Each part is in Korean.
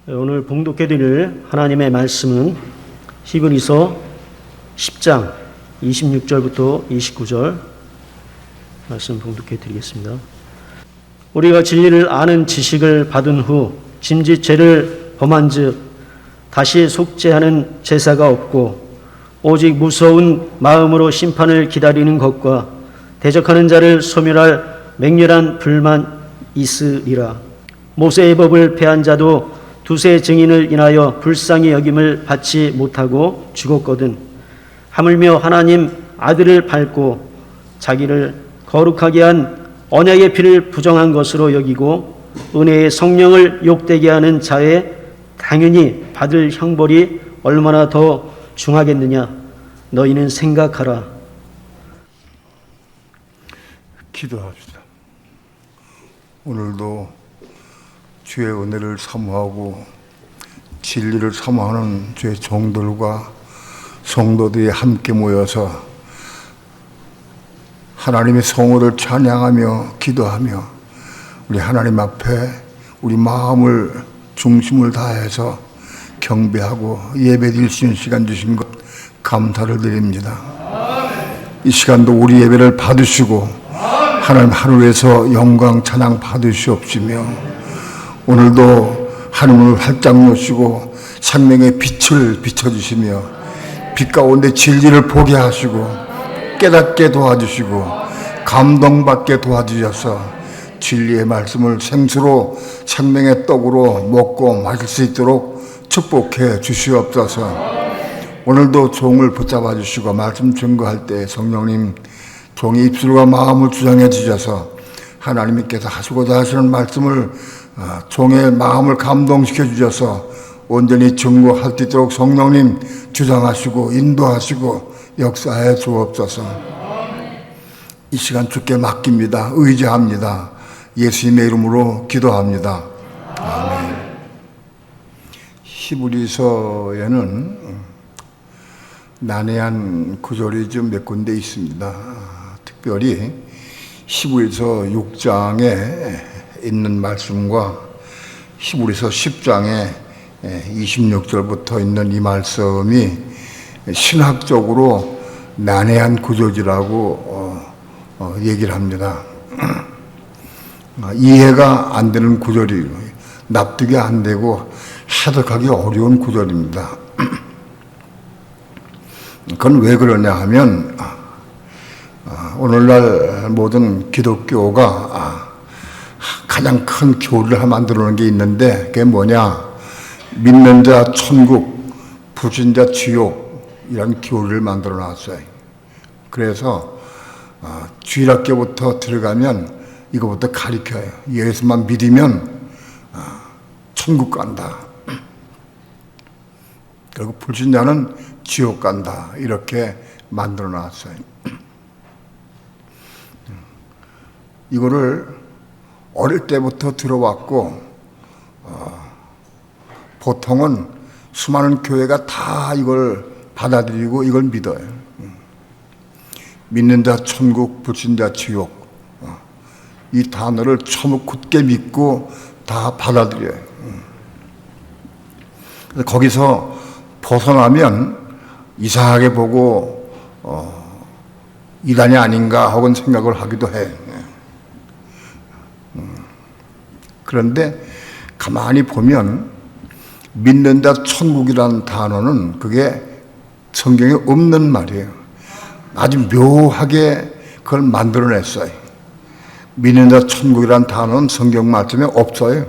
오늘 봉독해 드릴 하나님의 말씀은 히브리서 10장 26절부터 29절 말씀 봉독해 드리겠습니다. 우리가 진리를 아는 지식을 받은 후 짐짓 죄를 범한즉 다시 속죄하는 제사가 없고 오직 무서운 마음으로 심판을 기다리는 것과 대적하는 자를 소멸할 맹렬한 불만 있으리라. 모세의 법을 폐한 자도 두세 증인을 인하여 불쌍히 여김을 받지 못하고 죽었거든. 하물며 하나님 아들을 밟고 자기를 거룩하게 한 언약의 피를 부정한 것으로 여기고 은혜의 성령을 욕되게 하는 자에 당연히 받을 형벌이 얼마나 더 중하겠느냐. 너희는 생각하라. 기도합시다. 오늘도 주의 은혜를 사모하고 진리를 사모하는 주의 종들과 성도들이 함께 모여서 하나님의 성호를 찬양하며 기도하며 우리 하나님 앞에 우리 마음을 중심을 다해서 경배하고 예배드릴 수 있는 시간 주신 것 감사를 드립니다. 이 시간도 우리 예배를 받으시고 하나님 하늘에서 영광 찬양 받으시옵시며 오늘도 하늘을 활짝 여시고 생명의 빛을 비춰주시며 빛 가운데 진리를 보게 하시고 깨닫게 도와주시고 감동받게 도와주셔서 진리의 말씀을 생수로 생명의 떡으로 먹고 마실 수 있도록 축복해 주시옵소서. 오늘도 종을 붙잡아 주시고 말씀 증거할 때 성령님 종의 입술과 마음을 주장해 주셔서 하나님께서 하시고자 하시는 말씀을 종의 마음을 감동시켜 주셔서 온전히 증거할 수 있도록 성령님 주장하시고 인도하시고 역사해 주옵소서. 이 시간 주께 맡깁니다. 의지합니다. 예수님의 이름으로 기도합니다. 아멘. 히브리서에는 난해한 구절이 좀 몇 군데 있습니다. 특별히 히브리서 6장에 있는 말씀과 히브리서 10장에 26절부터 있는 이 말씀이 신학적으로 난해한 구절이라고 얘기를 합니다. 이해가 안 되는 구절이고 납득이 안 되고 해석하기 어려운 구절입니다. 그건 왜 그러냐 하면 오늘날 모든 기독교가 가장 큰 교리를 만들어 놓은 게 있는데 그게 뭐냐, 믿는 자 천국, 불신 자 지옥, 이런 교리를 만들어 놨어요. 그래서 주일학교부터 들어가면 이거부터 가르쳐요. 예수만 믿으면 천국 간다. 그리고 불신자는 지옥 간다. 이렇게 만들어 놨어요. 이거를 어릴 때부터 들어왔고 보통은 수많은 교회가 다 이걸 받아들이고 이걸 믿어요. 믿는 자 천국, 불신자 지옥, 이 단어를 처음 굳게 믿고 다 받아들여요. 그래서 거기서 벗어나면 이상하게 보고 이단이 아닌가 혹은 생각을 하기도 해. 그런데 가만히 보면 믿는 자 천국이라는 단어는 그게 성경에 없는 말이에요. 아주 묘하게 그걸 만들어냈어요. 믿는 자 천국이라는 단어는 성경 말씀에 없어요.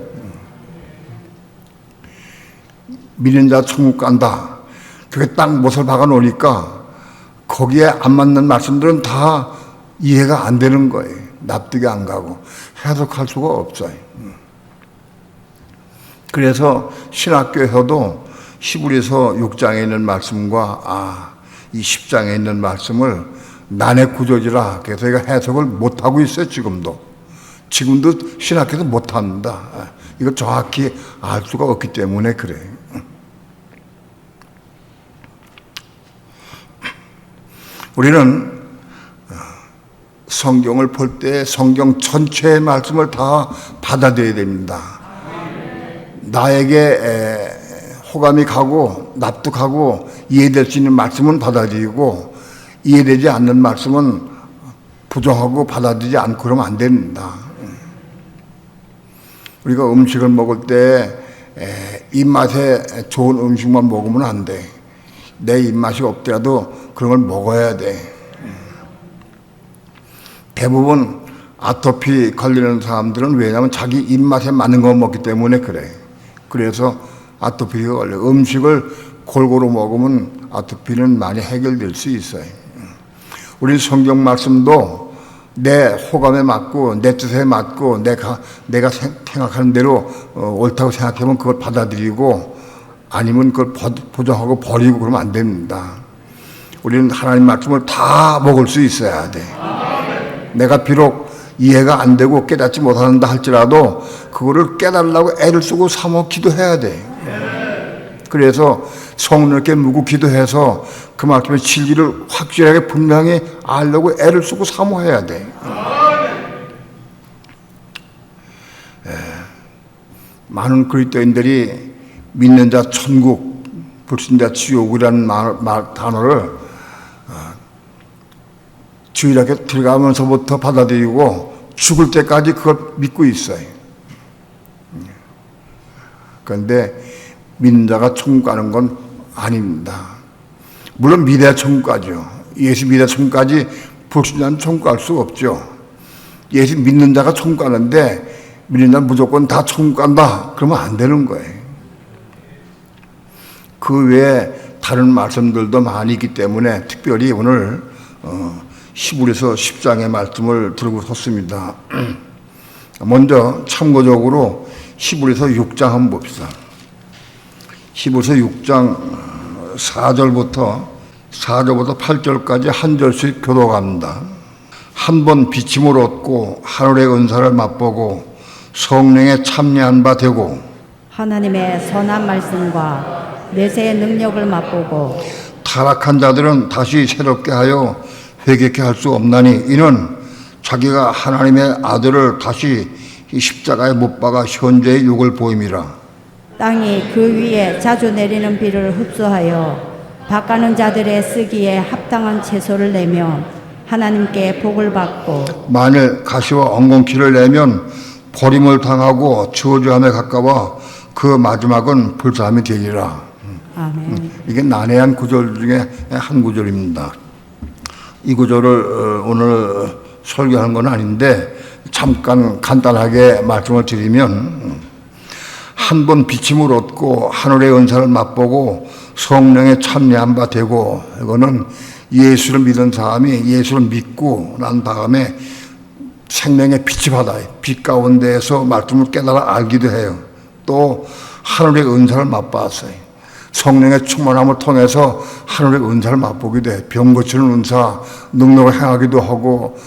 믿는 자 천국 간다. 그게 딱 못을 박아 놓으니까 거기에 안 맞는 말씀들은 다 이해가 안 되는 거예요. 납득이 안 가고 해석할 수가 없어요. 그래서 신학교에서도 히브리서 6장에 있는 말씀과 이 10장에 있는 말씀을 난해 구조지라 그래서 이거 해석을 못하고 있어요. 지금도 신학교에서 못합니다. 이거 정확히 알 수가 없기 때문에 그래요. 우리는 성경을 볼 때 성경 전체의 말씀을 다 받아들여야 됩니다. 나에게 호감이 가고 납득하고 이해될 수 있는 말씀은 받아들이고 이해되지 않는 말씀은 부정하고 받아들이지 않고 그러면 안 됩니다. 우리가 음식을 먹을 때 입맛에 좋은 음식만 먹으면 안 돼. 내 입맛이 없더라도 그런 걸 먹어야 돼. 대부분 아토피 걸리는 사람들은 왜냐하면 자기 입맛에 맞는 거 먹기 때문에 그래. 그래서 아토피가 걸려. 음식을 골고루 먹으면 아토피는 많이 해결될 수 있어요. 우리 성경 말씀도 내 호감에 맞고 내 뜻에 맞고 내가 생각하는 대로 옳다고 생각하면 그걸 받아들이고 아니면 그걸 부정하고 버리고 그러면 안 됩니다. 우리는 하나님 말씀을 다 먹을 수 있어야 돼. 내가 비록 이해가 안 되고 깨닫지 못한다 할지라도 그거를 깨달으려고 애를 쓰고 사모 기도해야 돼. 그래서 성령께 묻고 기도해서 그 말씀의 진리를 확실하게 분명히 알려고 애를 쓰고 사모해야 돼. 많은 그리스도인들이 믿는 자 천국, 불신자 지옥이라는 단어를 주일학교 들어가면서부터 받아들이고 죽을 때까지 그걸 믿고 있어요. 그런데 믿는 자가 천국 가는 건 아닙니다. 물론 믿어야 천국 가죠. 예수 믿어야 천국 가지 불신자는 천국 갈 수 없죠. 예수 믿는 자가 천국 가는데 믿는 자는 무조건 다 천국 간다. 그러면 안 되는 거예요. 그 외에 다른 말씀들도 많이 있기 때문에 특별히 오늘 히브리서 10장의 말씀을 들고 섰습니다. 먼저 참고적으로 히브리서 6장 한번 봅시다. 히브리서 6장 4절부터 8절까지 한 절씩 교독합니다. 한 번 비침을 얻고 하늘의 은사를 맛보고 성령에 참여한 바 되고 하나님의 선한 말씀과 내세의 능력을 맛보고 타락한 자들은 다시 새롭게 하여 회개케 할 수 없나니 이는 자기가 하나님의 아들을 다시 십자가에 못 박아 현재의 욕을 보임이라. 땅이 그 위에 자주 내리는 비를 흡수하여 밭가는 자들의 쓰기에 합당한 채소를 내며 하나님께 복을 받고 만일 가시와 엉겅퀴를 내면 버림을 당하고 저주함에 가까워 그 마지막은 불사함이 되리라. 아멘. 이게 난해한 구절 중에 한 구절입니다. 이 구절을 오늘 설교하는 건 아닌데 잠깐 간단하게 말씀을 드리면 한 번 비침을 얻고 하늘의 은사를 맛보고 성령에 참여한 바 되고 이거는 예수를 믿은 사람이 예수를 믿고 난 다음에 생명의 빛이 받아요. 빛 가운데에서 말씀을 깨달아 알기도 해요. 또 하늘의 은사를 맛봤어요. 성령의 충만함을 통해서 하늘의 은사를 맛보기도 해요. 병 고치는 은사, 능력을 행하기도 하고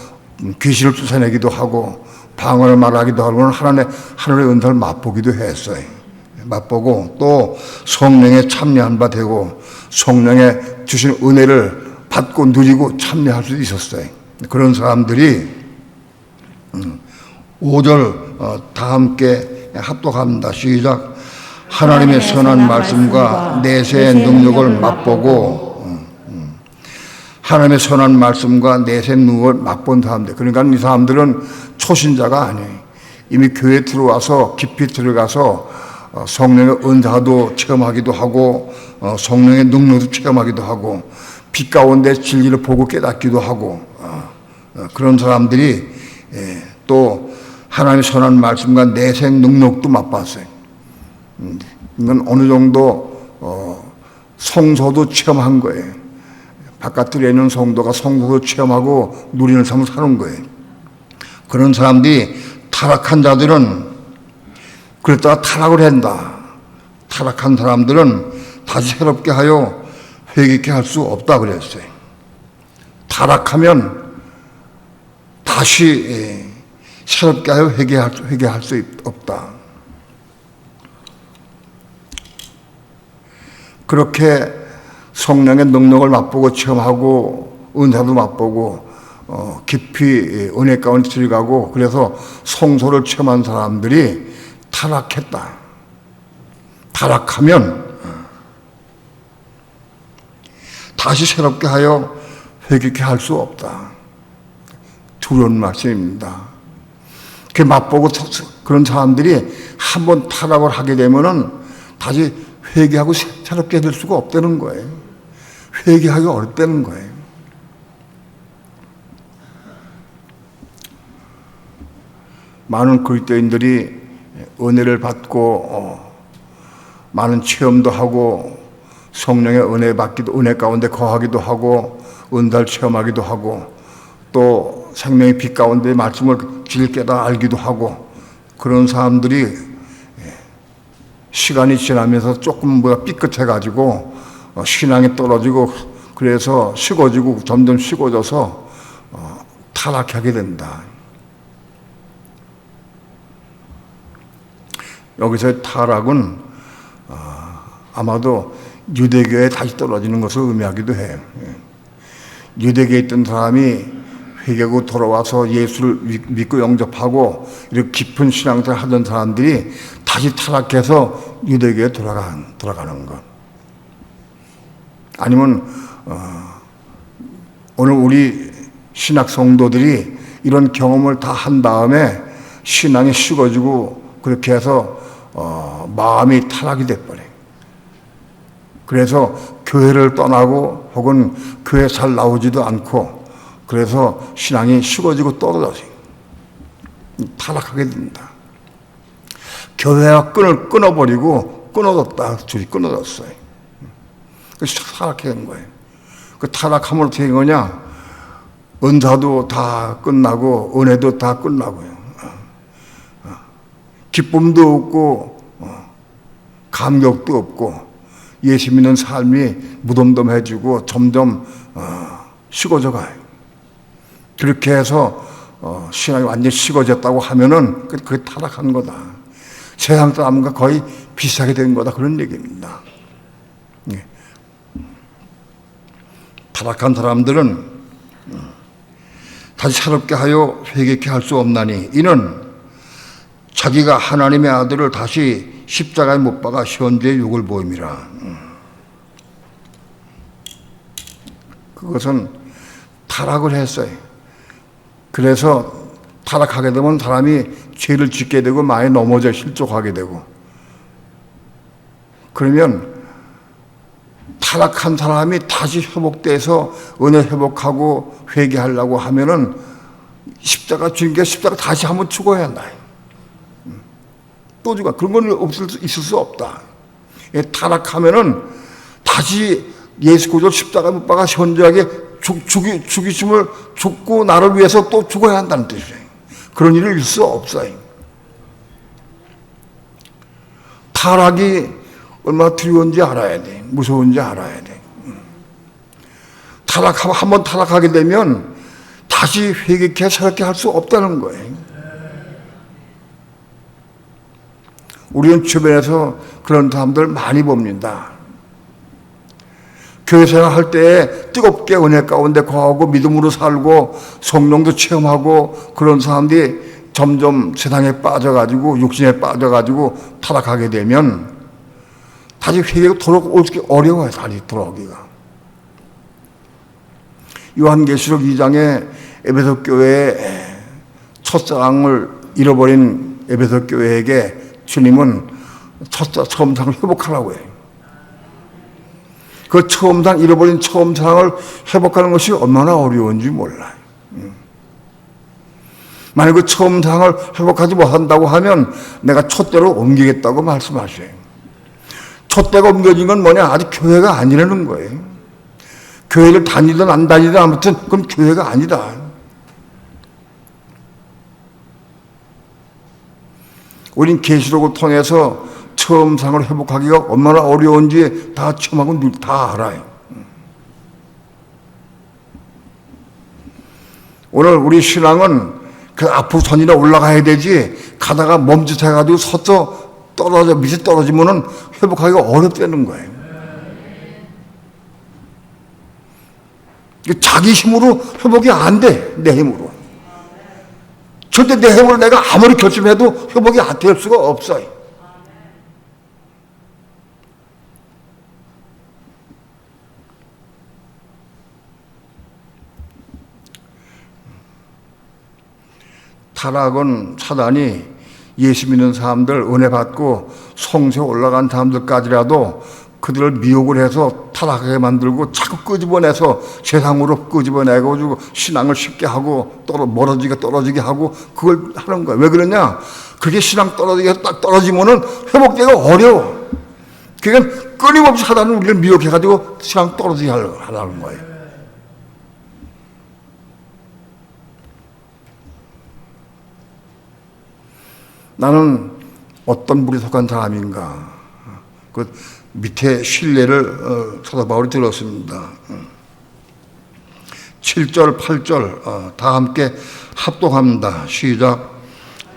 귀신을 쫓아내기도 하고 방언을 말하기도 하고 하늘의 은사를 맛보기도 했어요. 맛보고 또 성령에 참여한 바 되고 성령의 주신 은혜를 받고 누리고 참여할 수 있었어요. 그런 사람들이 5절 다 함께 합독합니다. 시작. 하나님의 선한 말씀과 내세의 능력을 맛보고 하나님의 선한 말씀과 내세의 능력을 맛본 사람들. 그러니까 이 사람들은 초신자가 아니에요. 이미 교회에 들어와서 깊이 들어가서 성령의 은사도 체험하기도 하고 성령의 능력도 체험하기도 하고 빛 가운데 진리를 보고 깨닫기도 하고 그런 사람들이 또 하나님의 선한 말씀과 내세 능력도 맛봤어요. 이건 어느 정도 성소도 체험한 거예요. 바깥들에 있는 성도가 성소도 체험하고 누리는 삶을 사는 거예요. 그런 사람들이 타락한 자들은 그랬다가 타락을 한다. 타락한 사람들은 다시 새롭게 하여 회개케 할 수 없다 그랬어요. 타락하면 다시 새롭게 하여 회개할 수 없다. 그렇게 성령의 능력을 맛보고 체험하고 은사도 맛보고 깊이 은혜 가운데 들어가고 그래서 성소를 체험한 사람들이 타락했다. 타락하면 다시 새롭게 하여 회개케 할 수 없다. 두려운 말씀입니다. 그 맛보고 그런 사람들이 한번 타락을 하게 되면은 다시 회개하고 새롭게 될 수가 없다는 거예요. 회개하기 어렵다는 거예요. 많은 그리스도인들이 은혜를 받고 많은 체험도 하고 성령의 은혜 받기도, 은혜 가운데 거하기도 하고 은달 체험하기도 하고 또 생명의 빛 가운데 말씀을 길 깨달아 알기도 하고 그런 사람들이 시간이 지나면서 조금 삐끗해가지고 신앙이 떨어지고 그래서 식어지고 점점 식어져서 타락하게 된다. 여기서 타락은 아마도 유대교에 다시 떨어지는 것을 의미하기도 해요. 유대교에 있던 사람이 회개하고 돌아와서 예수를 믿고 영접하고 이렇게 깊은 신앙생활을 하던 사람들이 다시 타락해서 유대교에 돌아가는 것. 아니면 오늘 우리 신학 성도들이 이런 경험을 다 한 다음에 신앙이 식어지고 그렇게 해서 마음이 타락이 돼버려요. 그래서 교회를 떠나고 혹은 교회 잘 나오지도 않고 그래서 신앙이 식어지고 떨어져서 타락하게 된다. 교회와 끈을 끊어버리고 끊어졌다. 줄이 끊어졌어요. 그래서 타락해 된 거예요. 그 타락하면 어떻게 된 거냐? 은사도 다 끝나고 은혜도 다 끝나고요. 기쁨도 없고 감격도 없고 예수 믿는 삶이 무덤덤해지고 점점 식어져 가요. 그렇게 해서 신앙이 완전히 식어졌다고 하면은 그게 타락한 거다. 세상 사람과 거의 비슷하게 된 거다. 그런 얘기입니다. 타락한 사람들은 다시 새롭게 하여 회개케 할 수 없나니 이는 자기가 하나님의 아들을 다시 십자가에 못 박아 현재의 육을 보임이라. 그것은 타락을 했어요. 그래서 타락하게 되면 사람이 죄를 짓게 되고 많이 넘어져 실족하게 되고 그러면 타락한 사람이 다시 회복돼서 은혜 회복하고 회개하려고 하면은 십자가 주인 게 십자가 다시 한번 죽어야 한다. 또 죽어. 그런 건 있을 수 없다. 타락하면은 다시 예수 그리스도 십자가 못 박아 현저하게 죽이심을 죽고 나를 위해서 또 죽어야 한다는 뜻이에요. 그런 일이 있을 수 없어요. 타락이 얼마나 두려운지 알아야 돼. 무서운지 알아야 돼. 타락하고 한번 타락하게 되면 다시 회개케 새롭게 할 수 없다는 거예요. 우리는 주변에서 그런 사람들 많이 봅니다. 교회 생활할 때 뜨겁게 은혜 가운데 거하고 믿음으로 살고 성령도 체험하고 그런 사람들이 점점 세상에 빠져가지고 육신에 빠져가지고 타락하게 되면 다시 회개가 돌아오기 어려워요. 다시 돌아오기가. 요한계시록 2장에 에베소 교회의 첫사랑을 잃어버린 에베소 교회에게 주님은 처음 사랑을 회복하라고 해요. 그 처음 사랑, 잃어버린 처음 사랑을 회복하는 것이 얼마나 어려운지 몰라요. 만약 그 처음 사랑을 회복하지 못한다고 하면 내가 촛대로 옮기겠다고 말씀하셔요. 촛대가 옮겨진 건 뭐냐? 아직 교회가 아니라는 거예요. 교회를 다니든 안 다니든 아무튼 그건 교회가 아니다. 우린 계시록을 통해서 처음 상을 회복하기가 얼마나 어려운지 다 체험하고 다 알아요. 오늘 우리 신앙은 그 앞으로 선이나 올라가야 되지 가다가 멈칫해가지고 서서 떨어져 밑에 떨어지면은 회복하기가 어렵다는 거예요. 자기 힘으로 회복이 안 돼. 내 힘으로. 절대 내 힘으로 내가 아무리 결심해도 회복이 안 될 수가 없어요. 타락은 사단이 예수 믿는 사람들 은혜 받고 성소에 올라간 사람들까지라도 그들을 미혹을 해서 타락하게 만들고 자꾸 끄집어내서 세상으로 끄집어내고 신앙을 쉽게 하고 떨어지게 하고 그걸 하는 거야. 왜 그러냐? 그게 신앙 딱 떨어지면은 회복되기가 어려워. 그러니까 끊임없이 사단은 우리를 미혹해가지고 신앙 떨어지게 하려는 거예요. 나는 어떤 물에 속한 사람인가? 그 밑에 신뢰를 사도 바울이 들었습니다. 7절, 8절 다 함께 합독합니다. 시작.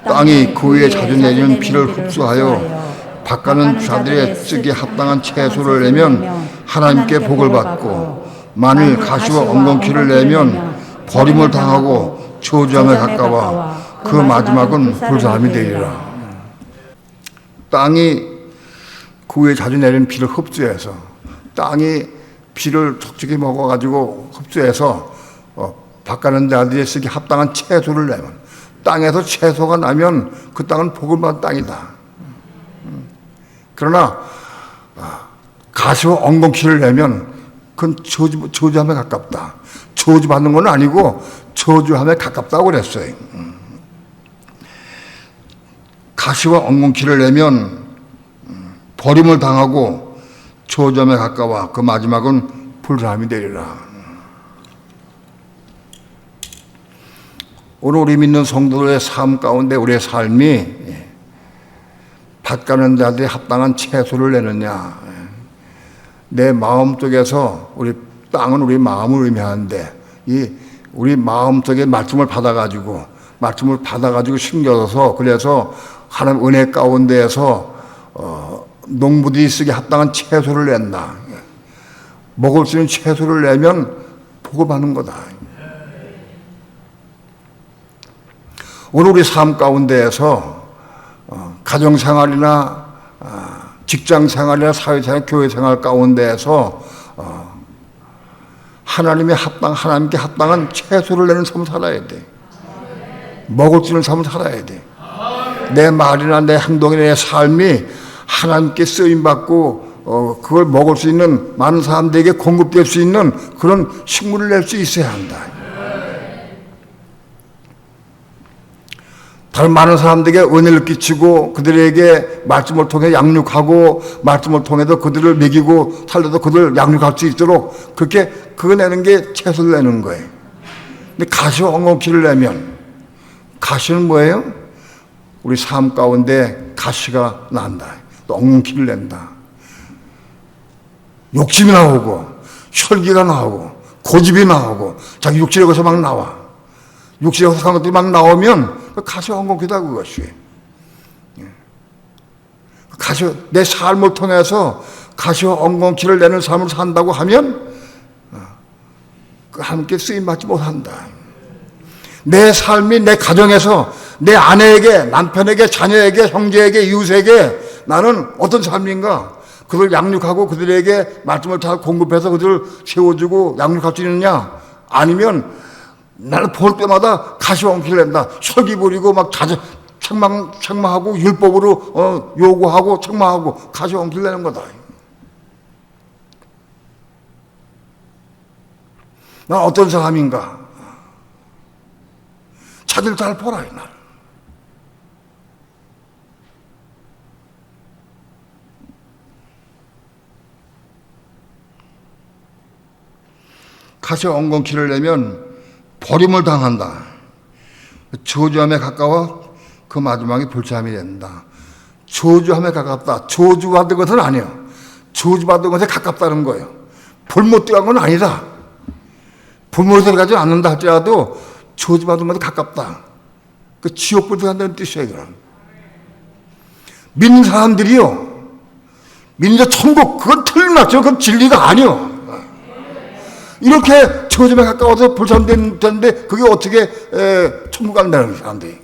땅이 그 위에 자주 내리는 비를 흡수하여 밭가는 자들의 쓰기에 합당한 채소를 내면 하나님께 복을 받고 만일 가시와 엉겅퀴를 내면 버림을 당하고 저주함에 가까워 그 마지막은 불사함이 되리라. 땅이 그 위에 자주 내리는 비를 흡수해서 땅이 비를 촉촉히 먹어가지고 흡수해서 밭가는 자들이 쓰기 합당한 채소를 내면 땅에서 채소가 나면 그 땅은 복을 받은 땅이다. 그러나 가시와 엉겅퀴를 내면 그건 저주함에 가깝다. 저주받는 건 아니고 저주함에 가깝다고 그랬어요. 가시와 엉겅퀴를 내면 버림을 당하고 저주함에 가까워 그 마지막은 불사함이 되리라. 오늘 우리 믿는 성도들의 삶 가운데 우리의 삶이 밭가는 자들이 합당한 채소를 내느냐. 내 마음 속에서 우리 땅은 우리 마음을 의미하는데 우리 마음 속에 말씀을 받아가지고 심겨서 그래서 하나님 은혜 가운데에서 농부들이 쓰기 합당한 채소를 낸다. 먹을 수 있는 채소를 내면 복을 받는 거다. 오늘 우리 삶 가운데에서 가정생활이나 직장생활이나 사회생활, 교회생활 가운데에서 하나님께 합당한 채소를 내는 삶을 살아야 돼. 먹을 수 있는 삶을 살아야 돼. 내 말이나 내 행동이나 내 삶이 하나님께 쓰임받고 그걸 먹을 수 있는 많은 사람들에게 공급될 수 있는 그런 식물을 낼 수 있어야 한다. 다른 많은 사람들에게 은혜를 끼치고 그들에게 말씀을 통해 양육하고 말씀을 통해서 그들을 먹이고 살려서 그들을 양육할 수 있도록 그렇게 그거 내는 게 채소를 내는 거예요. 근데 가시와 엉겅퀴를 내면 가시는 뭐예요? 우리 삶 가운데 가시가 난다. 또 엉겅퀴를 낸다. 욕심이 나오고 혈기가 나오고 고집이 나오고 자기 육질에 거기서 막 나와. 육신에 허락한 것들이 막 나오면 가시와 엉겅퀴다 그것이. 내 삶을 통해서 가시와 엉겅퀴를 내는 삶을 산다고 하면 함께 쓰임받지 못한다. 내 삶이 내 가정에서 내 아내에게, 남편에게, 자녀에게, 형제에게, 이웃에게 나는 어떤 삶인가? 그들을 양육하고 그들에게 말씀을 다 공급해서 그들을 세워주고 양육할 수 있느냐? 아니면 나를 볼 때마다 가시와 엉겅퀴를 낸다. 설기 부리고 막 책망하고 율법으로 요구하고 책망하고 가시와 엉겅퀴를 내는 거다. 난 어떤 사람인가? 자들 잘 보라, 날. 가시와 엉겅퀴를 내면 버림을 당한다. 저주함에 가까워 그 마지막에 불사함이 된다. 저주함에 가깝다. 저주받은 것은 아니에요. 저주받은 것에 가깝다는 거예요. 불못 들어간 건 아니다. 불못에 들어가지 않는다 할지라도 저주받은 것에 가깝다. 그 지옥불 들어간다는 뜻이에요. 그럼. 믿는 사람들이요. 믿는 천국 그건 틀림없죠. 그건 진리가 아니요. 이렇게 저주에 가까워서 불사되는데 그게 어떻게 천국 간다는 사람들이.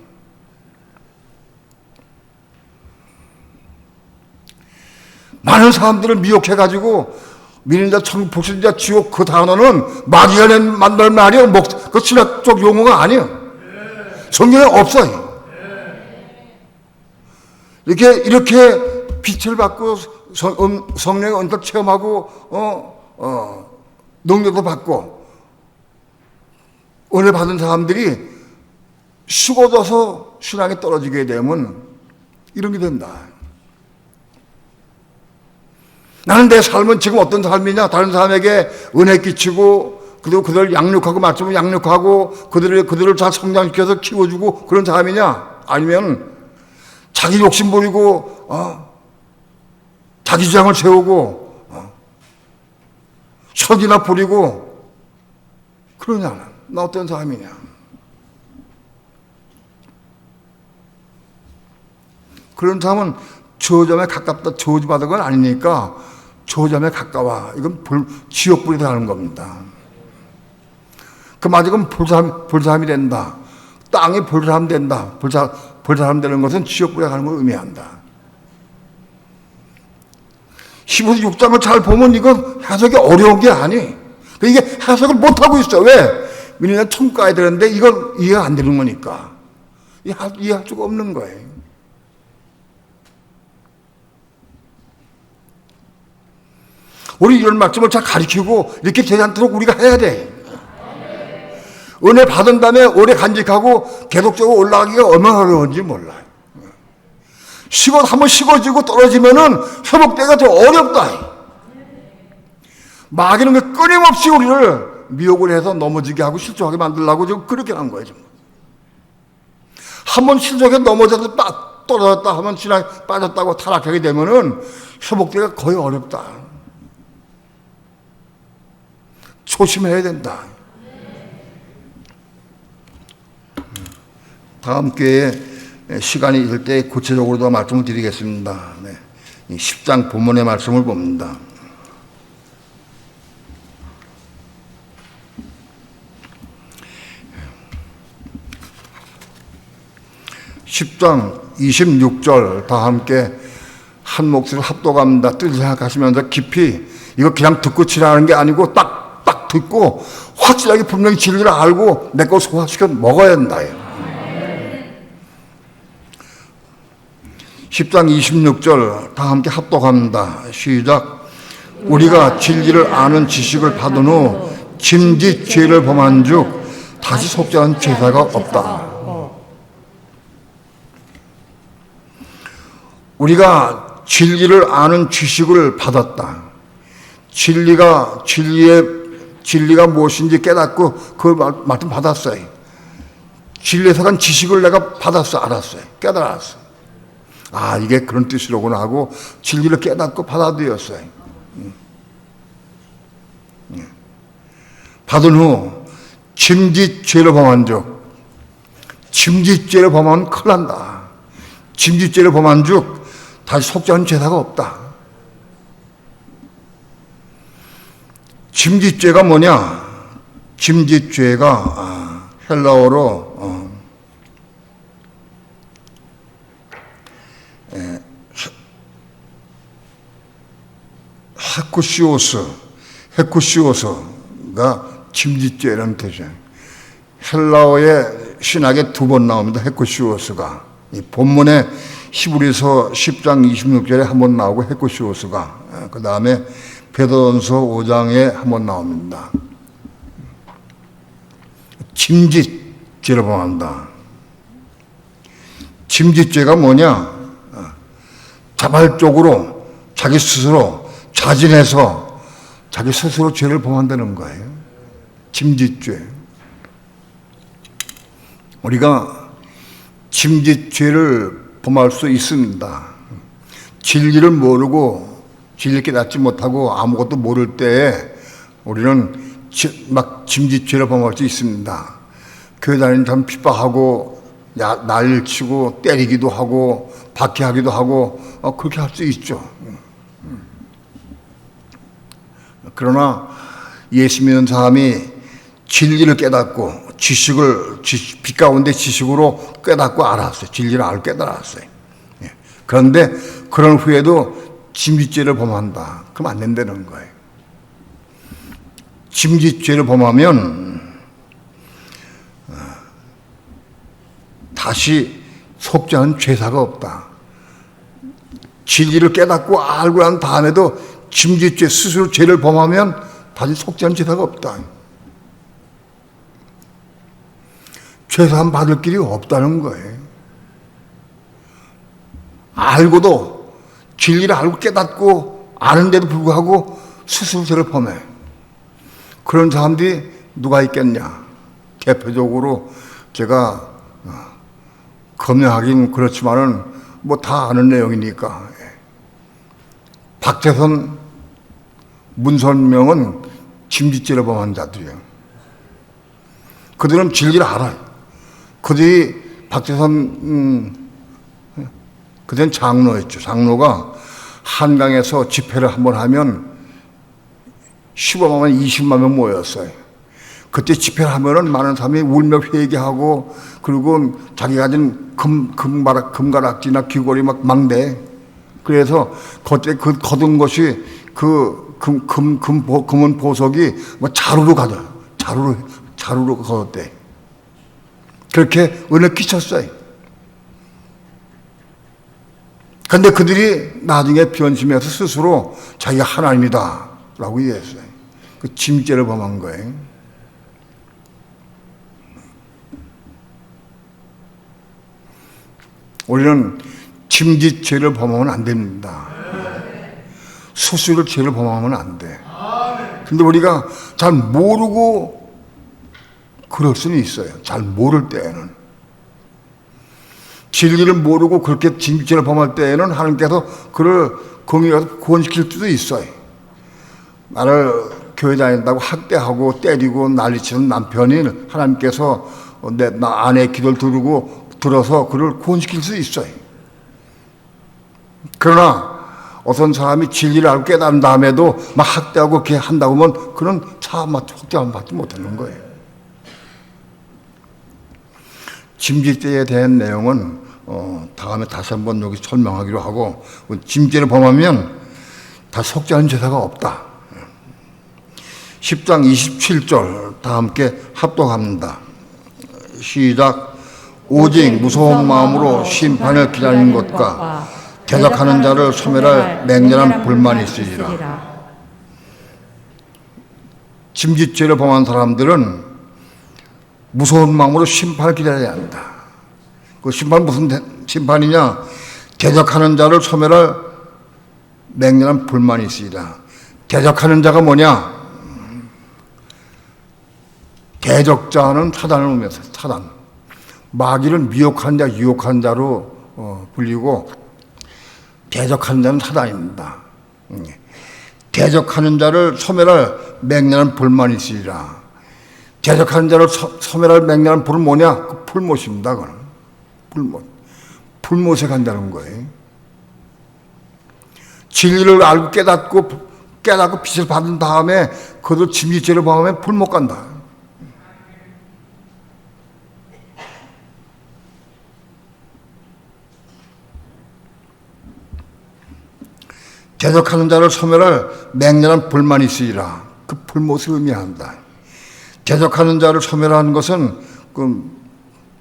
많은 사람들을 미혹해가지고 믿는 자 천국, 복신 자 지옥 그 단어는 마귀가 만든 말이요. 그 신학 쪽 용어가 아니에요. 성경에 없어요. 이렇게 빛을 받고 성령의 은혜를 체험하고 능력도 받고 은혜 받은 사람들이 식어져서 신앙이 떨어지게 되면 이런 게 된다. 나는 내 삶은 지금 어떤 삶이냐? 다른 사람에게 은혜 끼치고 그리고 그들을 양육하고 말씀을 양육하고 그들을 잘 성장시켜서 키워주고 그런 사람이냐? 아니면 자기 욕심 부리고 자기 주장을 세우고 선이나 부리고 그러냐? 나 어떤 사람이냐? 그런 사람은 저점에 가깝다, 저주받은 건 아니니까 저점에 가까워. 이건 지옥불이 되는 겁니다. 그 마지막은 불사함이 된다. 땅이 불사함 된다. 불사함 되는 것은 지옥불에 가는 걸 의미한다. 15서 6장을 잘 보면 이건 해석이 어려운 게 아니. 이게 해석을 못하고 있어. 왜? 우리는 천국 가야 되는데 이건 이해가 안 되는 거니까. 이해할 수가 없는 거예요. 우리 이런 말씀을 잘 가르치고 이렇게 되지 않도록 우리가 해야 돼. 은혜 받은 다음에 오래 간직하고 계속적으로 올라가기가 얼마나 어려운지 몰라요. 한번 식어지고 떨어지면은 회복되기가 더 어렵다. 마귀는 끊임없이 우리를 미혹을 해서 넘어지게 하고 실족하게 만들려고 지금 그렇게 한 거예요. 한번 실족해 넘어져서 떨어졌다 하면 신앙이 빠졌다고 타락하게 되면은 회복되기가 거의 어렵다. 조심해야 된다. 다음 기회에 시간이 있을 때 구체적으로 더 말씀을 드리겠습니다. 10장 본문의 말씀을 봅니다. (10장) 26절 다 함께 한 목소리로 합독합니다. 뜻을 생각하시면서 깊이 이거 그냥 듣고 지나가는 게 아니고 딱 듣고 확실하게 분명히 진리를 알고 내 거 소화시켜 먹어야 된다. 10장 26절 다 함께 합독합니다. 시작. 우리가 진리를 아는 지식을 받은 후 짐짓 죄를 범한 즉 다시 속지 않은 죄사가 없다. 우리가 진리를 아는 지식을 받았다. 진리가 무엇인지 깨닫고 그 말씀 받았어요. 진리에서 간 지식을 내가 받았어, 알았어요. 깨달았어요. 아, 이게 그런 뜻이로구나 하고 진리를 깨닫고 받아들였어요. 받은 후 짐짓죄를 범한 즉, 짐짓죄를 범하면 큰일 난다. 짐짓죄를 범한 즉 다시 속지 않은 죄사가 없다. 짐짓죄가 뭐냐? 짐짓죄가 헬라어로 헤쿠시오스가 짐짓죄라는 뜻이에요. 헬라어의 신학에 2번 나옵니다. 헤쿠시오스가. 이 본문에 히브리서 10장 26절에 한 번 나오고 헤쿠시오스가 그 다음에 베드로전서 5장에 한 번 나옵니다. 짐짓죄를 범한다. 짐짓죄가 뭐냐? 자발적으로 자기 스스로 자진해서 자기 스스로 죄를 범한다는 거예요. 짐짓죄. 우리가 짐짓죄를 범할 수 있습니다. 진리를 모르고 진리를 깨닫지 못하고 아무것도 모를 때에 우리는 막 짐짓죄를 범할 수 있습니다. 교회 다니는 사람 핍박하고 난리를 치고 때리기도 하고 박해하기도 하고 그렇게 할 수 있죠. 그러나 예수 믿는 사람이 진리를 깨닫고 빛 가운데 지식으로 깨닫고 알았어요. 진리를 알고 깨달았어요. 그런데 그런 후에도 짐짓죄를 범한다. 그럼 안 된다는 거예요. 짐짓죄를 범하면 다시 속죄하는 죄사가 없다. 진리를 깨닫고 알고 난 다음에도 짐짓죄 스스로 죄를 범하면 다시 속죄하는 죄사가 없다. 죄사함 받을 길이 없다는 거예요. 알고도 진리를 알고 깨닫고 아는데도 불구하고 스스로 죄를 범해. 그런 사람들이 누가 있겠냐. 대표적으로 제가 검증하긴 그렇지만은 뭐 다 아는 내용이니까. 박태선, 문선명은 짐짓죄를 범한 자들이에요. 그들은 진리를 알아요. 그들이 박태선 그땐 장로였죠. 장로가 한강에서 집회를 한번 하면 15만 명, 20만 명 모였어요. 그때 집회를 하면은 많은 사람이 울며 회개하고 그리고 자기 가진 금가락지나 귀걸이 막 망대. 그래서 그때 그 거둔 것이 그 금은 보석이 뭐 자루로 가져. 자루로 거뒀대. 그렇게 은혜 끼쳤어요. 근데 그들이 나중에 변심해서 스스로 자기가 하나님이다 라고 이해했어요. 그 짐죄를 범한 거예요. 우리는 짐짓죄를 범하면 안 됩니다. 수수를 죄를 범하면 안 돼. 근데 우리가 잘 모르고 그럴 수는 있어요. 잘 모를 때에는. 진리를 모르고 그렇게 짐짓죄를 범할 때에는 하나님께서 그를 공의해서 구원시킬 수도 있어요. 나를 교회 다닌다고 학대하고 때리고 난리치는 남편이 하나님께서 나 아내의 기도를 들어서 그를 구원시킬 수 있어요. 그러나 어떤 사람이 진리를 알고 깨달은 다음에도 막 학대하고 그렇게 한다고 하면 그는 속죄함 받지 못하는 거예요. 짐짓죄에 대한 내용은 다음에 다시 한번 여기 설명하기로 하고, 짐짓죄를 범하면 다 속죄하는 제사가 없다. 10장 27절 다 함께 합독합니다. 시작. 오직 무서운 마음으로 심판을 기다리는 것과 대적하는 자를 소멸할 맹렬한 불만이 있으리라. 짐짓죄를 범한 사람들은 무서운 마음으로 심판을 기다려야 한다. 그 심판 무슨 심판이냐? 대적하는 자를 소멸할 맹렬한 불만이 있으리라. 대적하는 자가 뭐냐? 대적자는 사단을 의미해서 사단. 마귀를 미혹한 자, 유혹한 자로 불리고 대적하는 자는 사단입니다. 대적하는 자를 소멸할 맹렬한 불만이 있으리라. 대적하는 자를 소멸할 맹렬한 불은 뭐냐? 그 불못입니다. 그건 불못. 불못에 간다는 거예요. 진리를 알고 깨닫고 빛을 받은 다음에 그들 짐짓죄를 범하면 불못 간다. 대적하는 자를 소멸할 맹렬한 불만이 있으리라. 그 불못을 의미한다. 대적하는 자를 소멸하는 것은 그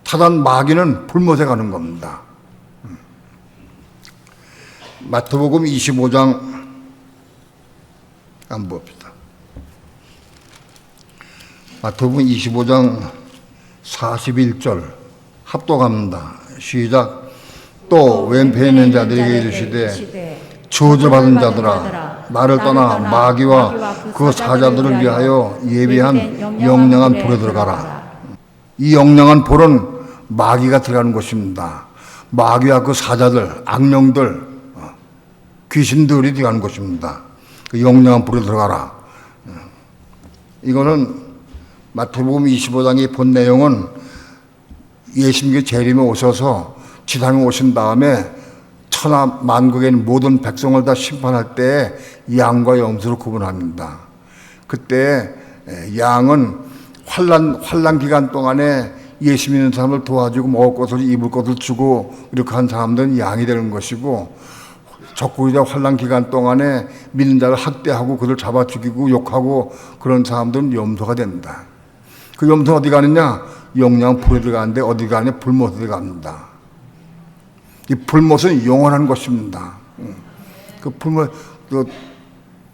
타단 마귀는 불못에 가는 겁니다. 마태복음 25장 한번 봅시다. 마태복음 25장 41절 합독합니다. 시작. 또 왼편에 있는 자들에게 이르시되 저주받은 자들아, 나를 떠나 마귀와 그 사자들을 위하여 예비한 영영한 불에 들어가라. 이 영영한 불은 마귀가 들어가는 곳입니다. 마귀와 그 사자들, 악령들, 귀신들이 들어가는 곳입니다. 그 영영한 불에 들어가라. 이거는 마태복음 25장의 본 내용은 예수님이 재림에 오셔서 지상에 오신 다음에 천하 만국에 있는 모든 백성을 다 심판할 때 양과 염소를 구분합니다. 그때 양은 환난 기간 동안에 예수 믿는 사람을 도와주고 먹을 것을 입을 것을 주고 이렇게 한 사람들은 양이 되는 것이고, 적국이자 환난 기간 동안에 믿는 자를 학대하고 그들 잡아 죽이고 욕하고 그런 사람들은 염소가 된다. 그 염소는 어디 가느냐? 영양 불에 들어가는데 어디 가냐? 불못에 들어갑니다. 이 불못은 영원한 것입니다. 그 불못, 그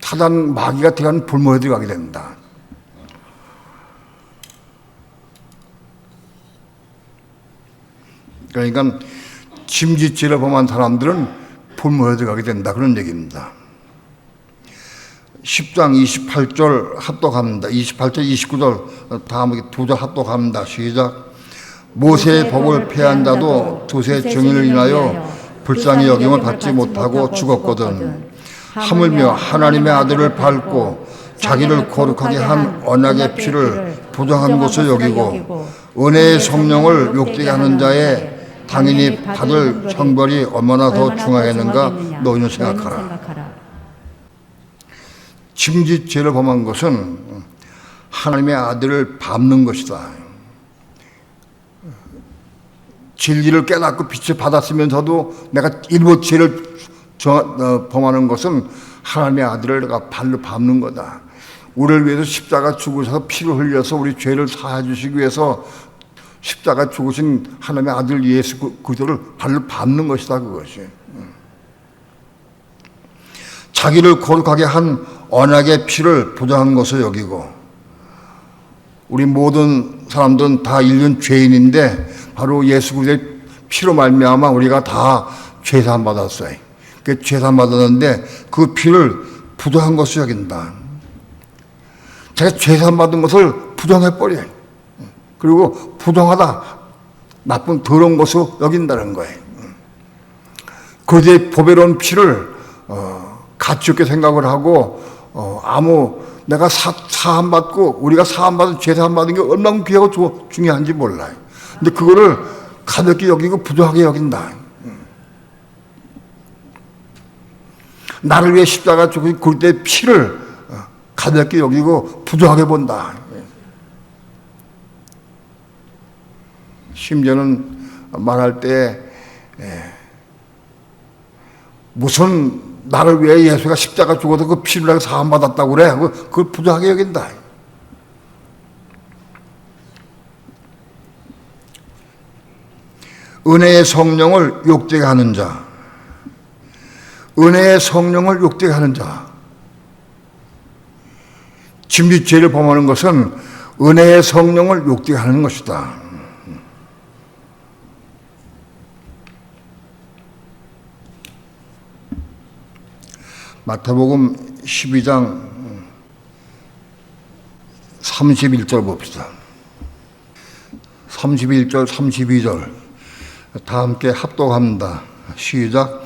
사단 마귀가 들어가는 불못에 들어가게 됩니다. 그러니까 짐짓죄를 범한 사람들은 불못에 들어가게 된다. 그런 얘기입니다. 10장 28절 합독합니다. 28절, 29절 다음에 두 절 합독합니다. 시작. 모세의 법을 폐한 자도 두세 증인을 인하여 불쌍히 여김을 받지 못하고 죽었거든. 하물며 하나님의 아들을 밟고 자기를 거룩하게 한 언약의 피를 부정한 것을 여기고 은혜의 성령을 욕되게 하는 자의 당연히 받을 형벌이 얼마나 더 중하겠는가 너희는 생각하라. 짐짓죄를 범한 것은 하나님의 아들을 밟는 것이다. 진리를 깨닫고 빛을 받았으면서도 내가 일부 죄를 범하는 것은 하나님의 아들을 내가 발로 밟는 거다. 우리를 위해서 십자가 죽으셔서 피를 흘려서 우리 죄를 사해 주시기 위해서 십자가 죽으신 하나님의 아들 예수 그리스도를 발로 밟는 것이다. 그것이 자기를 거룩하게 한 언약의 피를 부정한 것을 여기고, 우리 모든 사람들은 다 인륜 죄인인데 바로 예수 그리스도의 피로 말미암아 우리가 다 죄사함 받았어요. 그 죄사함 받았는데 그 피를 부정한 것을 여긴다. 제가 죄사함 받은 것을 부정해 버려요. 그리고 부정하다, 나쁜 더러운 것을 여긴다는 거예요. 그들의 보배로운 피를 가치 없게 생각을 하고 내가 사함 받고 우리가 사함 받은 죄사함 받은 게 얼마나 귀하고 중요한지 몰라요. 근데 그거를 가볍게 여기고 부정하게 여긴다. 나를 위해 십자가 죽으신 그리스도의 피를 가볍게 여기고 부정하게 본다. 심지어는 말할 때 무슨 나를 위해 예수가 십자가 죽어서 그 피를 내가 사함 받았다고 그래. 그걸 부정하게 여긴다. 은혜의 성령을 욕되게 하는 자, 은혜의 성령을 욕되게 하는 자. 짐짓죄를 범하는 것은 은혜의 성령을 욕되게 하는 것이다. 마태복음 12장 31절 봅시다. 31절, 32절 다 함께 합독합니다. 시작.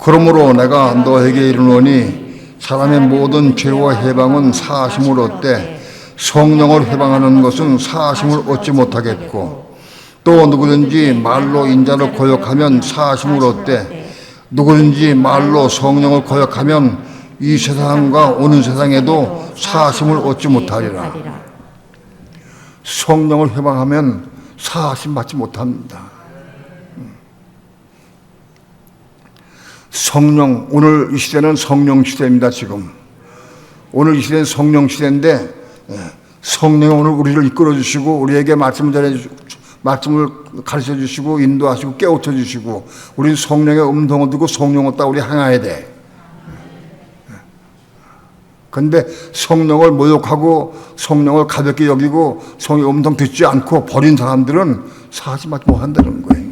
그러므로 내가 너에게 이르노니 사람의 모든 죄와 해방은 사하심을 얻되 성령을 해방하는 것은 사하심을 얻지 못하겠고, 또 누구든지 말로 인자를 거역하면 사하심을 얻되 누구든지 말로 성령을 거역하면 이 세상과 오는 세상에도 사하심을 얻지 못하리라. 성령을 해방하면 사하심 받지 못합니다. 성령, 오늘 이 시대는 성령 시대입니다. 지금 오늘 이 시대는 성령 시대인데 성령이 오늘 우리를 이끌어 주시고 우리에게 말씀을 전해주시고 말씀을 가르쳐 주시고 인도하시고 깨우쳐 주시고, 우리는 성령의 음성을 듣고 성령을 따라 우리 향해야 돼. 그런데 성령을 모욕하고 성령을 가볍게 여기고 성령의 음성 듣지 않고 버린 사람들은 사하지 받지 못한다는 거예요.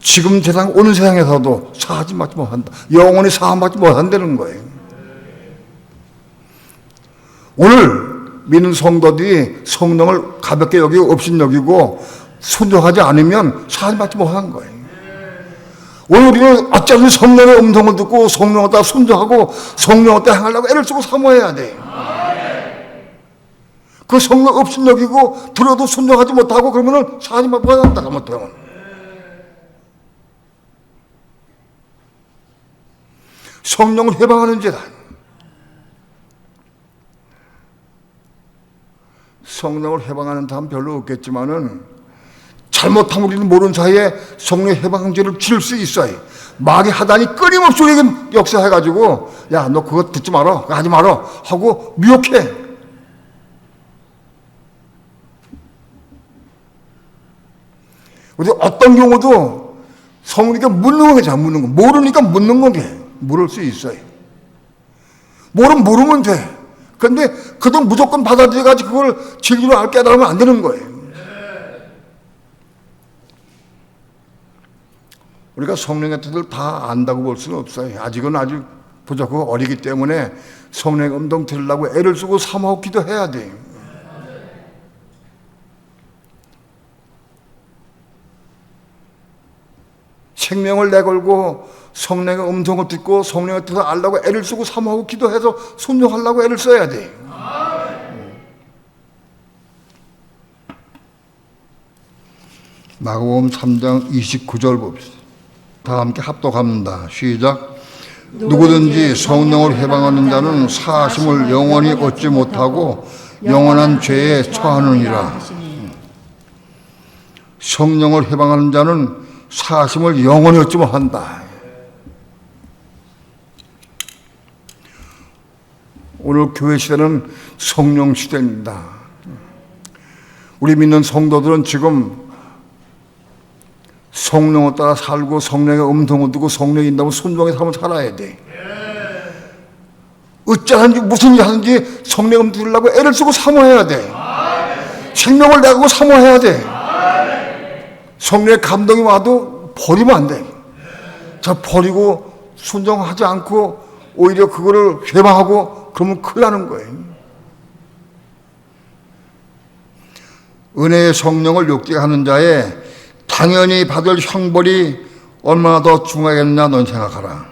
지금 세상, 오는 세상에서도 사하지 받지 못한다. 영원히 사함 받지 못한다는 거예요. 오늘 믿는 성도들이 성령을 가볍게 여기고 업신 여기고 순종하지 않으면 사하지 받지 못하는 거예요. 오늘 우리는 어차피 성령의 음성을 듣고 성령을 따라 순종하고 성령을 따라 행하려고 애를 쓰고 사모해야 돼. 그 성령 업신 여기고 들어도 순종하지 못하고 그러면은 사하지 받지 못한다. 잘못하면. 성령을 해방하는 재단. 성령을 해방하는 사람 별로 없겠지만은 잘못하면 우리는 모르는 사이에 성령 해방죄를 치를 수 있어요. 마귀 하다니 끊임없이 우리에게 역사해가지고 야, 너 그거 듣지 마라, 하지 마라 하고 미혹해. 우리 어떤 경우도 성령님께 묻는 거죠. 묻는 거. 모르니까 묻는 건데 물을 수 있어요. 모르면 돼. 근데 그도 무조건 받아들여가지고 그걸 진리로 깨달으면 안 되는 거예요. 우리가 성령의 뜻을 다 안다고 볼 수는 없어요. 아직은 아주 부족하고 어리기 때문에 성령의 음성 들으려고 애를 쓰고 사모하고 기도해야 돼요. 생명을 내걸고 성령의 음성을 듣고 성령의 뜻을 알려고 애를 쓰고 사모하고 기도해서 순종하려고 애를 써야 돼요. 마가복음 3장 29절 봅시다. 다 함께 합독합니다. 시작. 누구든지 성령을 해방하는 자는 사하심을 영원히 얻지 못하고 영원한 죄에 처하느니라. 성령을 해방하는 자는 사하심을 영원히 얻지 못한다. 오늘 교회 시대는 성령 시대입니다. 우리 믿는 성도들은 지금 성령을 따라 살고 성령의 음성을 듣고 성령이 있다고 순종의 삶을 살아야 돼. 어쩌든지 무슨 일 하든지 성령의 음성 들으려고 애를 쓰고 사모해야 돼. 생명을 내고 사모해야 돼. 성령의 감동이 와도 버리면 안 돼. 자, 버리고 순종하지 않고 오히려 그거를 회방하고 그러면 큰일 나는 거예요. 은혜의 성령을 욕되게 하는 자의 당연히 받을 형벌이 얼마나 더 중하겠느냐 넌 생각하라.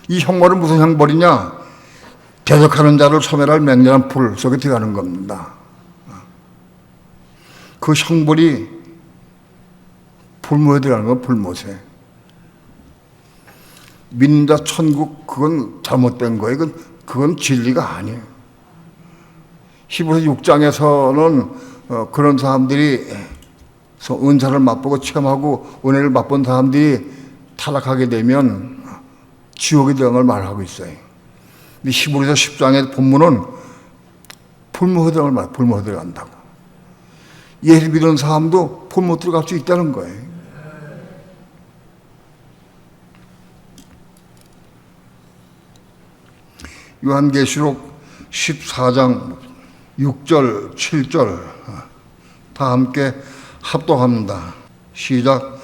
이 형벌은 무슨 형벌이냐? 대적하는 자를 소멸할 맹렬한 불 속에 들어가는 겁니다. 그 형벌이 불못에 들어가는 건 불못에. 믿는 자 천국 그건 잘못된 거예요. 그건 진리가 아니에요. 히브리서 6장에서는 그런 사람들이 은사를 맛보고 체험하고 은혜를 맛본 사람들이 타락하게 되면 지옥에 들어간 걸 말하고 있어요. 근데 히브리서 10장의 본문은 불못에 들어간다고. 예수 믿는 사람도 불못 들어갈 수 있다는 거예요. 요한계시록 14장 6절, 7절 다 함께 합독합니다. 시작.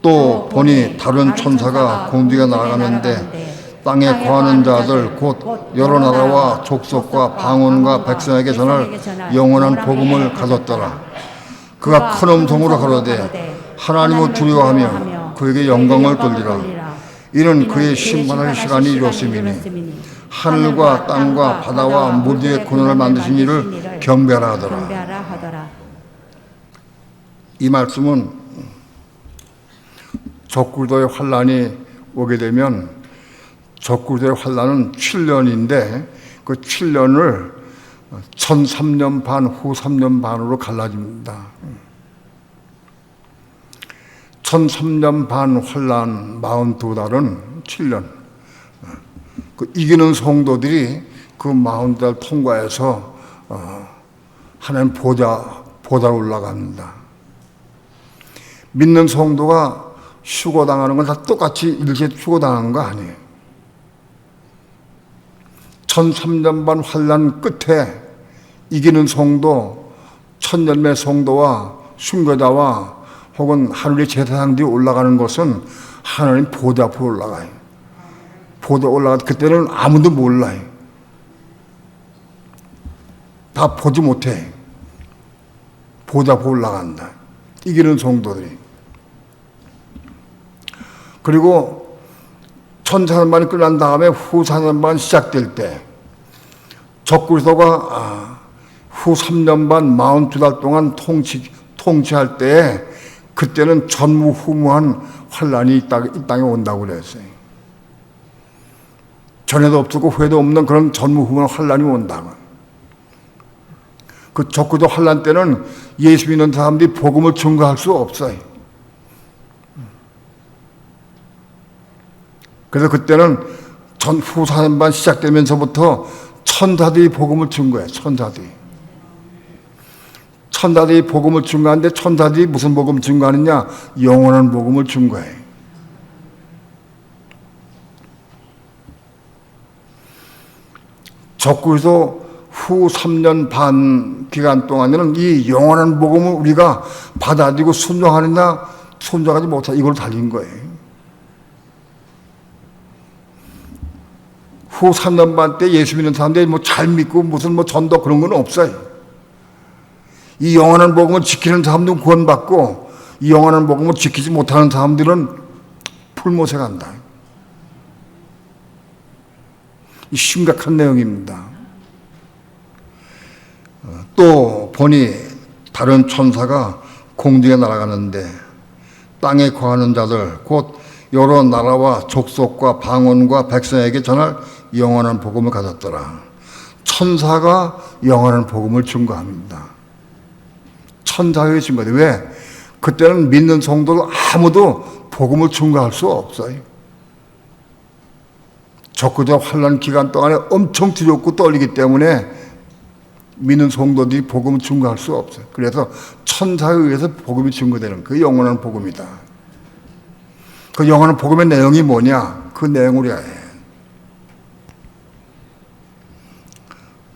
또 보니 다른 천사가 공중에 날아가는데 땅에 거하는 자들 곧 여러 나라와 족속과 방언과 백성에게 전할 영원한 복음을 가졌더라. 그가 큰 음성으로 가로되 하나님을 두려워하며 그에게 영광을 돌리라. 이는 그의 심판할 시간이 이뤘음이니 하늘과 땅과 바다와 모두의 근원을 만드신 이를 경배하라 하더라. 이 말씀은 적그리스도의 환란이 오게 되면 적그리스도의 환란은 7년인데 그 7년을 전 3년 반, 후 3년 반으로 갈라집니다. 전 3년 반 환란 42달은 7년. 그 이기는 성도들이 그 40달 통과해서 하나님 보좌로 올라갑니다. 믿는 성도가 휴거당하는 건 다 똑같이 이렇게 휴거당하는 거 아니에요. 1300년 반 환란 끝에 이기는 성도, 천년매 성도와 순교자와 혹은 하늘의 제사장들이 올라가는 것은 하나님 보좌 앞으로 올라가요. 보좌 올라가 그때는 아무도 몰라요. 다 보지 못해. 보좌 앞으로 올라간다. 이기는 성도들이. 그리고 1400만이 끝난 다음에 후 4년반 시작될 때 적그리스도가 후 3년 반 42달 동안 통치할 때 그때는 전무후무한 환란이 이 땅에 온다고 그랬어요. 전에도 없었고 후에도 없는 그런 전무후무한 환란이 온다고. 그 적그리스도 환란 때는 예수 믿는 사람들이 복음을 증거할 수 없어요. 그래서 그때는 후 4년 반 시작되면서부터 천사들이 복음을 증거해요. 천사들이. 천사들이 복음을 증거하는데 천사들이 무슨 복음을 증거하느냐? 영원한 복음을 증거해. 적그리스도 후 3년 반 기간 동안에는 이 영원한 복음을 우리가 받아들이고 순종하느냐 순종하지 못하 이걸 달린 거예요. 후 3년 반 때 예수 믿는 사람들이 뭐 잘 믿고 무슨 뭐 전도 그런 건 없어요. 이 영원한 복음을 지키는 사람들은 구원받고 이 영원한 복음을 지키지 못하는 사람들은 풀못에 간다. 이 심각한 내용입니다. 또 보니 다른 천사가 공중에 날아가는데 땅에 거하는 자들 곧 여러 나라와 족속과 방언과 백성에게 전할 영원한 복음을 가졌더라. 천사가 영원한 복음을 증거합니다. 천사의 증거돼. 왜? 그때는 믿는 성도도 아무도 복음을 증거할 수 없어요. 적그리스도 환난 기간 동안에 엄청 두렵고 떨리기 때문에 믿는 성도들이 복음을 증거할 수 없어요. 그래서 천사에 의해서 복음이 증거되는 그 영원한 복음이다. 그 영원한 복음의 내용이 뭐냐? 그 내용을 해야 해.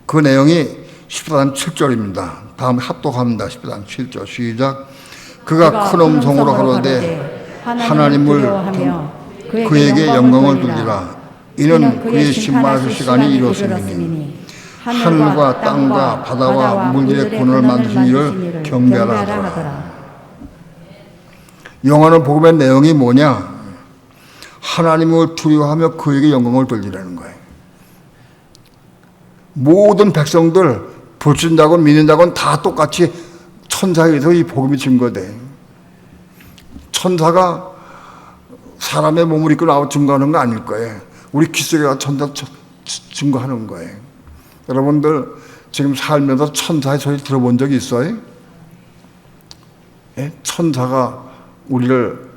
그 내용이 14장 7절입니다. 다음에 합독합니다. 14장 7절 시작. 그가 큰 음성으로 가로되 하나님을 두려워하며 그에게 영광을 돌리라. 이는 그의 심판하실 시간이 이뤘음이니 하늘과 땅과 바다와 물들의 군을 만드신 이를 경배하라 하더라. 영원한 복음의 내용이 뭐냐? 하나님을 두려워하며 그에게 영광을 돌리라는 거예요. 모든 백성들 불신자건 믿는다건 다 똑같이 천사에 의해서 이 복음이 증거돼. 천사가 사람의 몸을 입고 나와 증거하는 거 아닐 거예요. 우리 기슭에가 천사 증거하는 거예요. 여러분들 지금 살면서 천사의 소리 들어본 적 있어요? 예? 천사가 우리를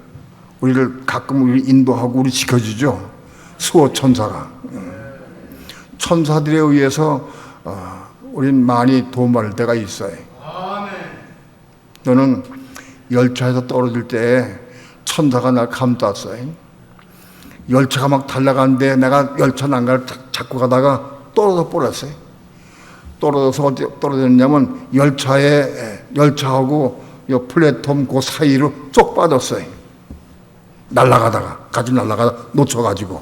가끔 우리 인도하고 우리 지켜주죠. 수호 천사가. 천사들에 의해서 우린 많이 도움받을 때가 있어요. 저는 열차에서 떨어질 때 천사가 날 감쌌어요. 열차가 막 달려가는데 내가 열차 난간을 잡고 가다가 떨어져 버렸어요. 떨어져서 어디 떨어졌냐면 열차하고 이 플랫폼 그 사이로 쪽 빠졌어요. 같이 날아가다 놓쳐가지고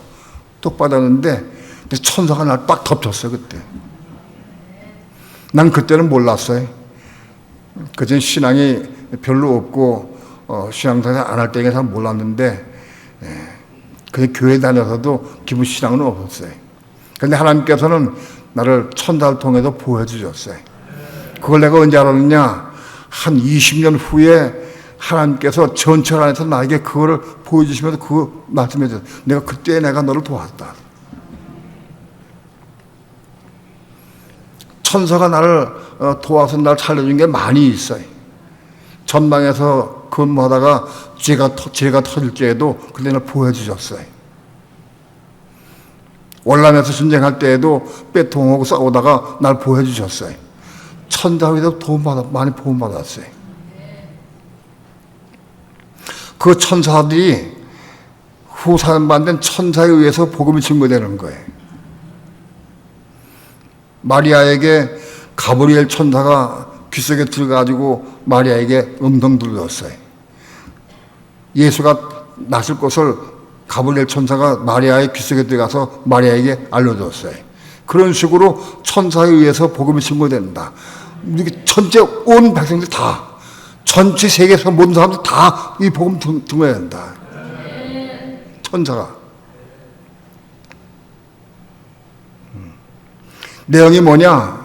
뚝 빠졌는데 천사가 날 딱 덮쳤어요. 그때 난 그때는 몰랐어요. 그전 신앙이 별로 없고 신앙생활 안 할 때가 잘 몰랐는데 그냥 교회 다녀서도 기본 신앙은 없었어요. 그런데 하나님께서는 나를 천사를 통해서 보여 주셨어요. 그걸 내가 언제 알았느냐? 한 20년 후에 하나님께서 전철 안에서 나에게 그거를 보여주시면서 그거 말씀해 주셨어요. 내가 너를 도왔다. 천사가 나를 도와서 날 살려준 게 많이 있어요. 전방에서 근무하다가 죄가 터질 때에도 그때 보여주셨어요. 월남에서 전쟁할 때에도 빼통하고 싸우다가 날 보여주셨어요. 천사에서 많이 도움받았어요. 그 천사들이 후사받는 천사에 의해서 복음이 증거되는 거예요. 마리아에게 가브리엘 천사가 귀속에 들어가지고 마리아에게 음성 들렸어요. 예수가 낳을 것을 가브리엘 천사가 마리아의 귀속에 들어가서 마리아에게 알려줬어요. 그런 식으로 천사에 의해서 복음이 증거된다. 전체 온 백성들 다, 전체 세계에서 모든 사람들 다 이 복음 증거해야 된다. 천사가. 내용이 뭐냐?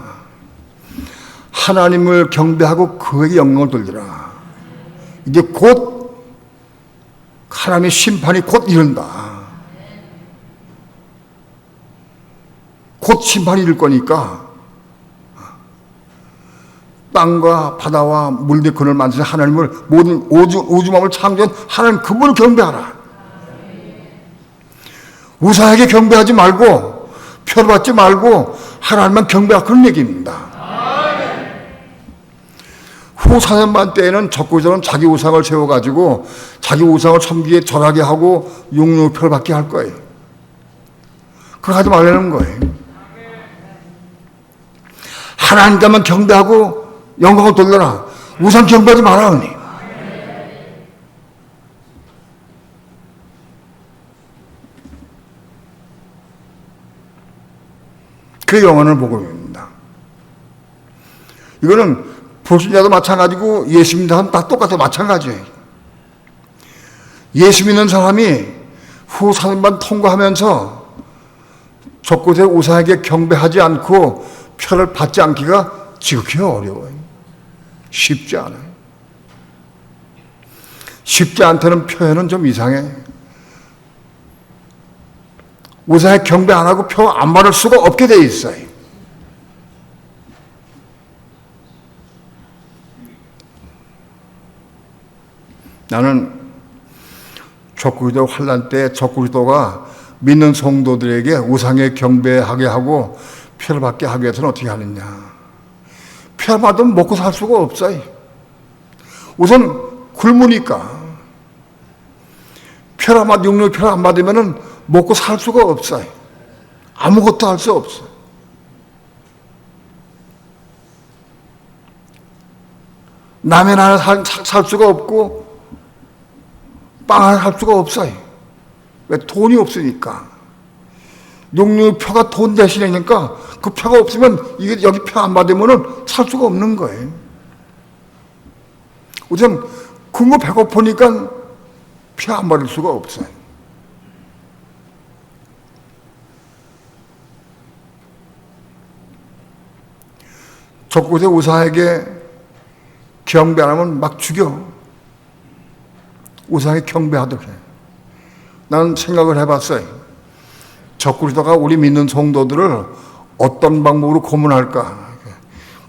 하나님을 경배하고 그에게 영광을 돌리라. 이제 곧 하나님의 심판이 곧 이른다. 곧 심판이 이를 거니까 땅과 바다와 물의 근을 만드신 하나님을 모든 우주만을 창조한 하나님 그분을 경배하라. 우상에게 경배하지 말고 표를 받지 말고 하나님만 경배하라. 그런 얘기입니다. 후 4년반 때에는 적고자는 자기 우상을 세워가지고 자기 우상을 섬기에 절하게 하고 용료표를 받게 할 거예요. 그거 하지 말라는 거예요. 하나님께만 경배하고 영광을 돌려라. 우상 경배하지 마라. 언니. 그게 영원한 복음입니다. 이거는 불신자도 마찬가지고 예수 믿는 사람 다 똑같아 마찬가지예요. 예수 믿는 사람이 후 4년반 통과하면서 적고대 우상에게 경배하지 않고 표를 받지 않기가 지극히 어려워요. 쉽지 않아요. 쉽지 않다는 표현은 좀 이상해. 우상에 경배 안 하고 표 안 받을 수가 없게 돼 있어요. 나는 적그리스도 환란 때 적그리스도가 믿는 성도들에게 우상에 경배하게 하고 표를 받게 하기 위해서는 어떻게 하느냐. 표 받으면 먹고 살 수가 없어요. 우선 굶으니까. 용료표를 안 받으면 먹고 살 수가 없어요. 아무것도 할 수 없어요. 라면 하나 살 수가 없고 빵 하나 살 수가 없어요. 왜? 돈이 없으니까. 용료표가 돈 대신이니까 그 표가 없으면 이게 여기 표 안 받으면 살 수가 없는 거예요. 우선 굶고 배고프니까 표 안 받을 수가 없어요. 적그리스도 우상에게 경배 안 하면 막 죽여. 우상에 경배하도록 해. 나는 생각을 해봤어요. 적그리스도가 우리 믿는 성도들을 어떤 방법으로 고문할까?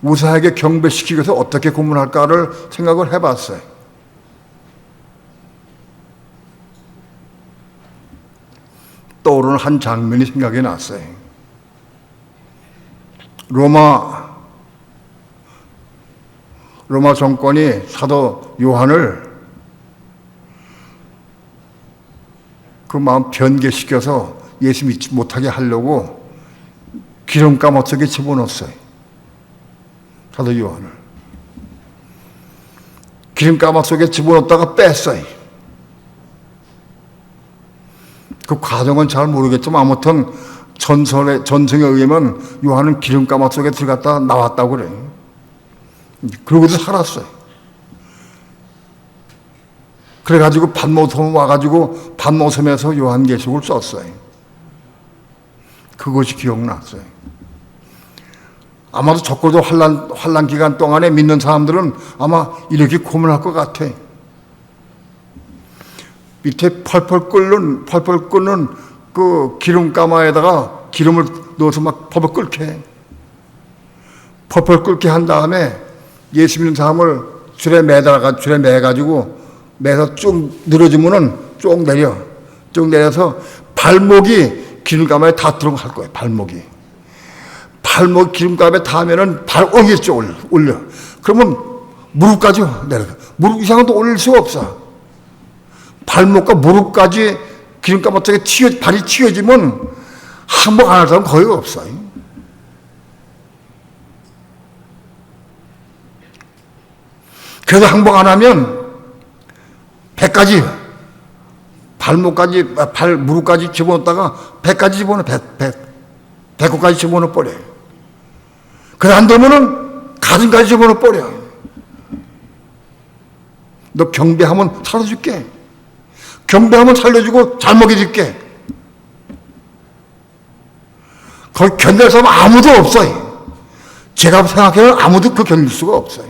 우상에게 경배시키기 위해서 어떻게 고문할까를 생각을 해봤어요. 떠오르는 한 장면이 생각이 났어요. 로마 정권이 사도 요한을 그 마음 변개시켜서 예수 믿지 못하게 하려고 기름가마 속에 집어넣었어요. 사도 요한을. 기름가마 속에 집어넣었다가 뺐어요. 그 과정은 잘 모르겠지만 아무튼 전승에 의하면 요한은 기름가마 속에 들어갔다 나왔다고 그래요. 그러고도 살았어요. 그래가지고 반모섬 와가지고 반모섬에서 요한계시록을 썼어요. 그것이 기억났어요. 아마도 적고도 환란 기간 동안에 믿는 사람들은 아마 이렇게 고민할 것 같아. 밑에 펄펄 끓는 그 기름가마에다가 기름을 넣어서 막 펄펄 끓게 해. 펄펄 끓게 한 다음에 예수 믿는 사람을 줄에 매가지고 매서 쭉 늘어지면은 쭉 내려서 발목이 기름가마에 다 들어갈 거예요. 발목이 기름가마에 닿으면은 발 어기겠죠. 올려. 그러면 무릎까지 내려가. 무릎 이상은 또 올릴 수가 없어. 발목과 무릎까지 기름가마 쪽에 발이 튀어지면 항복 안 할 사람은 거의 없어요. 그래서 항복 안 하면 배까지, 무릎까지 집어넣다가 배까지 배꼽까지 집어넣어 버려요. 그래 안 되면은 가슴까지 집어넣어 버려. 너 경배하면 살려줄게. 경배하면 살려주고 잘 먹여줄게. 거기 견딜 사람 아무도 없어요. 제가 생각해도 아무도 그 견딜 수가 없어요.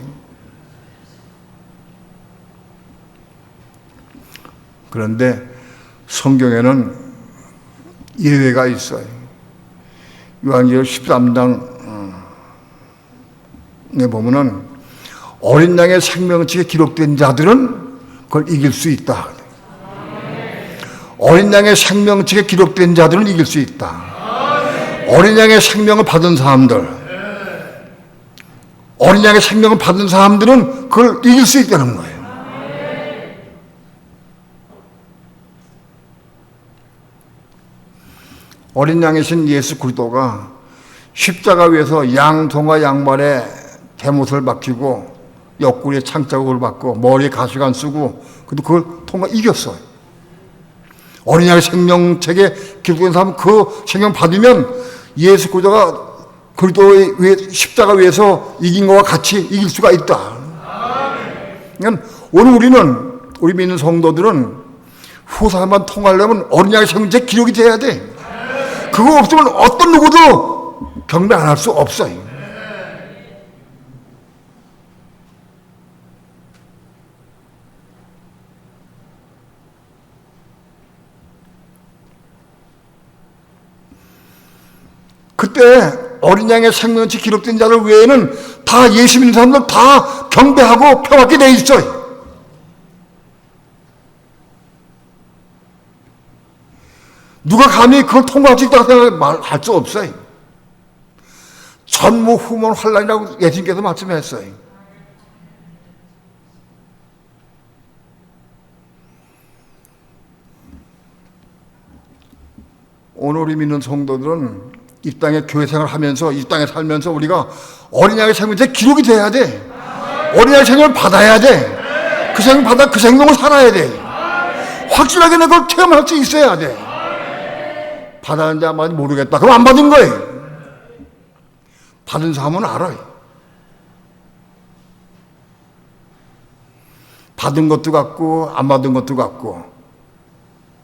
그런데 성경에는 예외가 있어요. 요한계시록 13장에 보면은 어린 양의 생명책에 기록된 자들은 그걸 이길 수 있다. 어린 양의 생명책에 기록된 자들은 이길 수 있다. 어린 양의 생명을 받은 사람들, 어린 양의 생명을 받은 사람들은 그걸 이길 수 있다는 거예요. 어린 양이신 예수 그리스도가 십자가 위에서 양손과 양발에 대못을 박히고 옆구리에 창자국을 받고 머리에 가시관 쓰고 그래도 그걸 통과 이겼어요. 어린 양의 생명책에 기록된 사람은 그 생명 받으면 예수 그리스도가 그리스도의 십자가 위에서 이긴 것과 같이 이길 수가 있다. 그러니까 오늘 우리 믿는 성도들은 후사만 통하려면 어린 양의 생명책 기록이 돼야 돼. 그거 없으면 어떤 누구도 경배 안 할 수 없어요. 그때 어린 양의 생명책 기록된 자들 외에는 다 예수 믿는 사람들 다 경배하고 표받게 돼 있어요. 누가 감히 그걸 통과할 수 있다고 생각할 수 없어요. 전무후문 환란이라고 예수님께서 말씀했어요. 오늘 우리 믿는 성도들은 이 땅에 교회 생활하면서 이 땅에 살면서 우리가 어린 양의 생명에 기록이 돼야 돼. 어린 양의 생명을 받아야 돼. 그 생명 받아 그 생명을 살아야 돼. 확실하게 내가 그걸 체험할 수 있어야 돼. 받았는지 안 받았는지 모르겠다. 그럼 안 받은 거예요. 받은 사람은 알아요. 받은 것도 같고 안 받은 것도 같고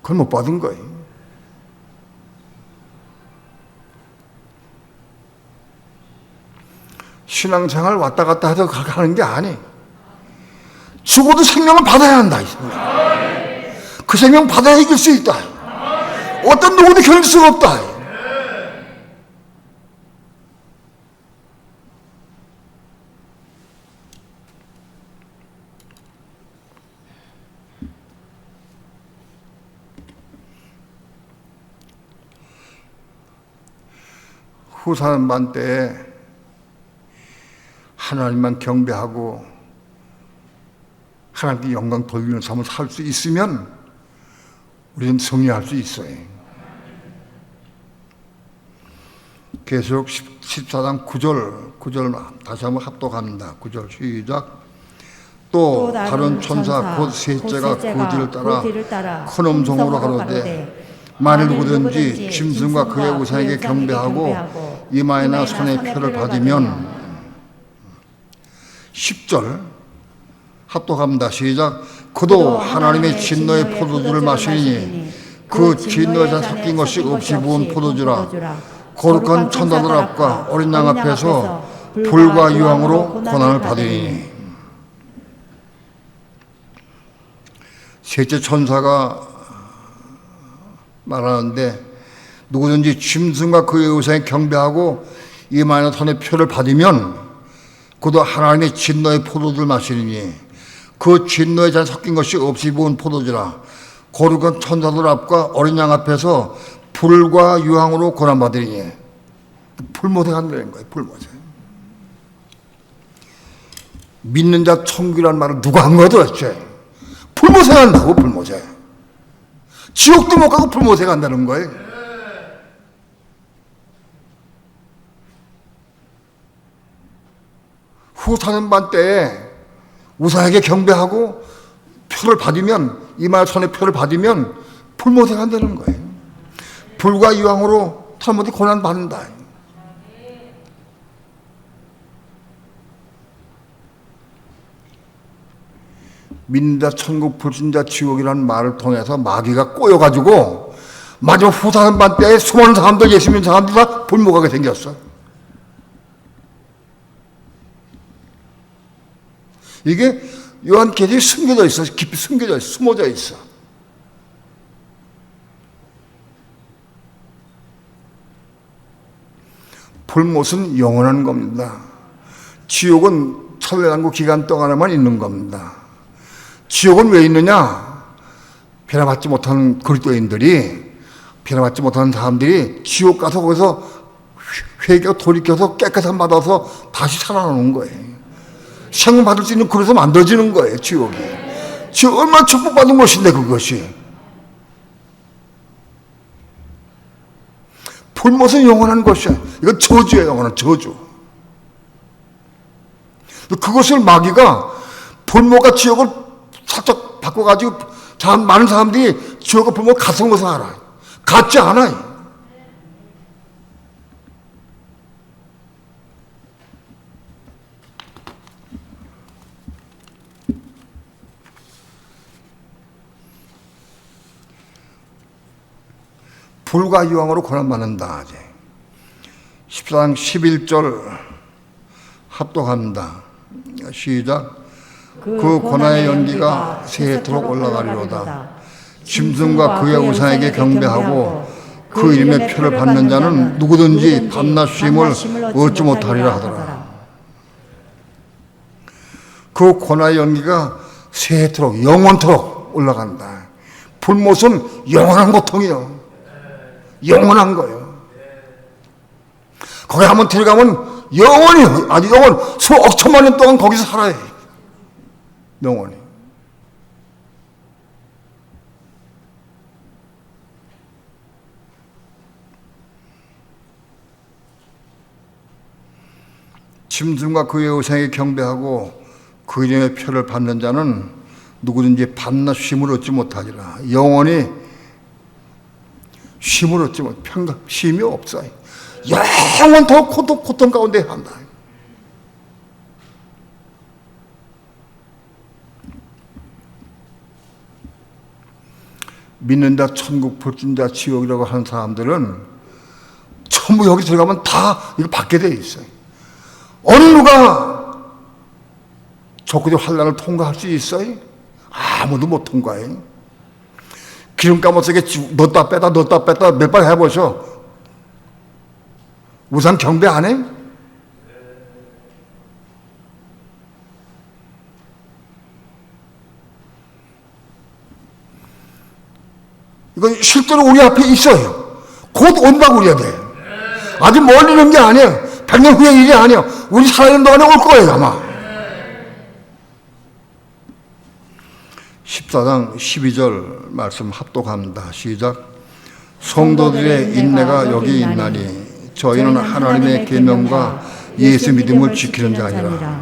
그걸 못 받은 거예요. 신앙생활 왔다 갔다 해서 그렇게 하는 게 아니에요. 죽어도 생명을 받아야 한다. 그 생명 받아야 이길 수 있다. 어떤 누구도 견딜 수가 없다. 후사만 때에 하나님만 경배하고 하나님께 영광 돌리는 삶을 살 수 있으면 우리는 승리할 수 있어요. 계속 14장 9절 다시 한번 합독합니다. 9절 시작. 또 다른 천사 곧 셋째가 그 뒤를 따라 큰 음성으로 가로되 만일 누구든지 짐승과 그의 우상에게 경배하고 이마에나 손에 표를 받으면 10절 합독합니다. 시작. 그도 하나님의 진노의 포도주를 마시니 그 진노에 섞인 것이 없이 부은 포도주라. 거룩한 천사들 앞과 어린 양 앞에서 불과 유황으로 고난을 받으니. 셋째 천사가 말하는데 누구든지 짐승과 그의 우상에 경배하고 이마에나 손에 표를 받으면 그도 하나님의 진노의 포도주를 마시니 그 진노에 잘 섞인 것이 없이 부은 포도주라. 거룩한 천사들 앞과 어린 양 앞에서 불과 유황으로 고난받으리니. 불모세 한다는 거예요. 불모세. 믿는 자 천국이라는 말을 누가 한 거야 도대체? 불모세 한다고. 불모세. 지옥도 못 가고 불모세 간다는 거예요. 후사는반 때에 우상에게 경배하고 표를 받으면 이마에 손에 표를 받으면 불모세 간다는 거예요. 불과 유황으로 탈못이 고난 받는다. 믿는다 천국 불신자 지옥이라는 말을 통해서 마귀가 꼬여가지고 마지막 후사는반 때에 수많은 사람들 예수 믿는 사람들 다 불모가게 생겼어. 이게 요한계시에 숨겨져 있어. 깊이 숨겨져 있어. 숨어져 있어. 불못은 영원한 겁니다. 지옥은 천년왕국 기간 동안에만 있는 겁니다. 지옥은 왜 있느냐? 변화받지 못한 그리스도인들이, 변화받지 못한 사람들이 지옥 가서 거기서 회개가 돌이켜서 깨끗한 받아서 다시 살아나는 거예요. 생명 받을 수 있는 그래서 만들어지는 거예요, 지옥이. 지옥 얼마나 축복받은 것인데, 그것이. 불못은 영원한 것이야. 이건 저주예요, 영원한 저주. 그것을 마귀가 불모가 지옥을 살짝 바꿔가지고 많은 사람들이 지옥과 불모 같은 것을 알아요. 같지 않아요. 불과 유황으로 고난받는다. 14장 11절 합독합니다. 시작. 그 고난의 연기가 세토록 올라가리로다. 짐승과 그의 우상에게 경배하고 그 이름의 표를 받는 자는 누구든지 밤낮 쉼을 얻지 못하리라 하더라. 그 고난의 연기가 세토록 영원토록 올라간다. 불못은 영원한 고통이요. 영원한 거예요. 거기 한번 들어가면 영원히, 아주 수억 천만 년 동안 거기서 살아야 해요. 영원히. 짐승과 그의 우상에 경배하고 그 이름의 표를 받는 자는 누구든지 밤낮 쉼을 얻지 못하리라. 영원히 쉼을 얻지 못, 평강, 쉼이 없어요. 영원토록 고통 가운데 한다. 믿는 자 천국, 불진 자 지옥이라고 하는 사람들은 전부 여기 들어가면 다 이거 받게 돼 있어요. 어느 누가 적그리 환난을 통과할 수 있어요? 아무도 못 통과해요. 기름감 속에 넣었다 뺐다 몇 번 해보셔. 우상 경배 안 해? 이건 실제로 우리 앞에 있어요. 곧 온다고 그래야 돼. 아주 멀리 있는 게 아니에요. 100년 후의 일이 아니에요. 우리 살아있는 동안에 올 거예요, 아마. 14장 12절 말씀 합독합니다. 시작. 성도들의 인내가 여기 있나니 저희는 하나님의 계명과 예수 믿음을 지키는 자니라.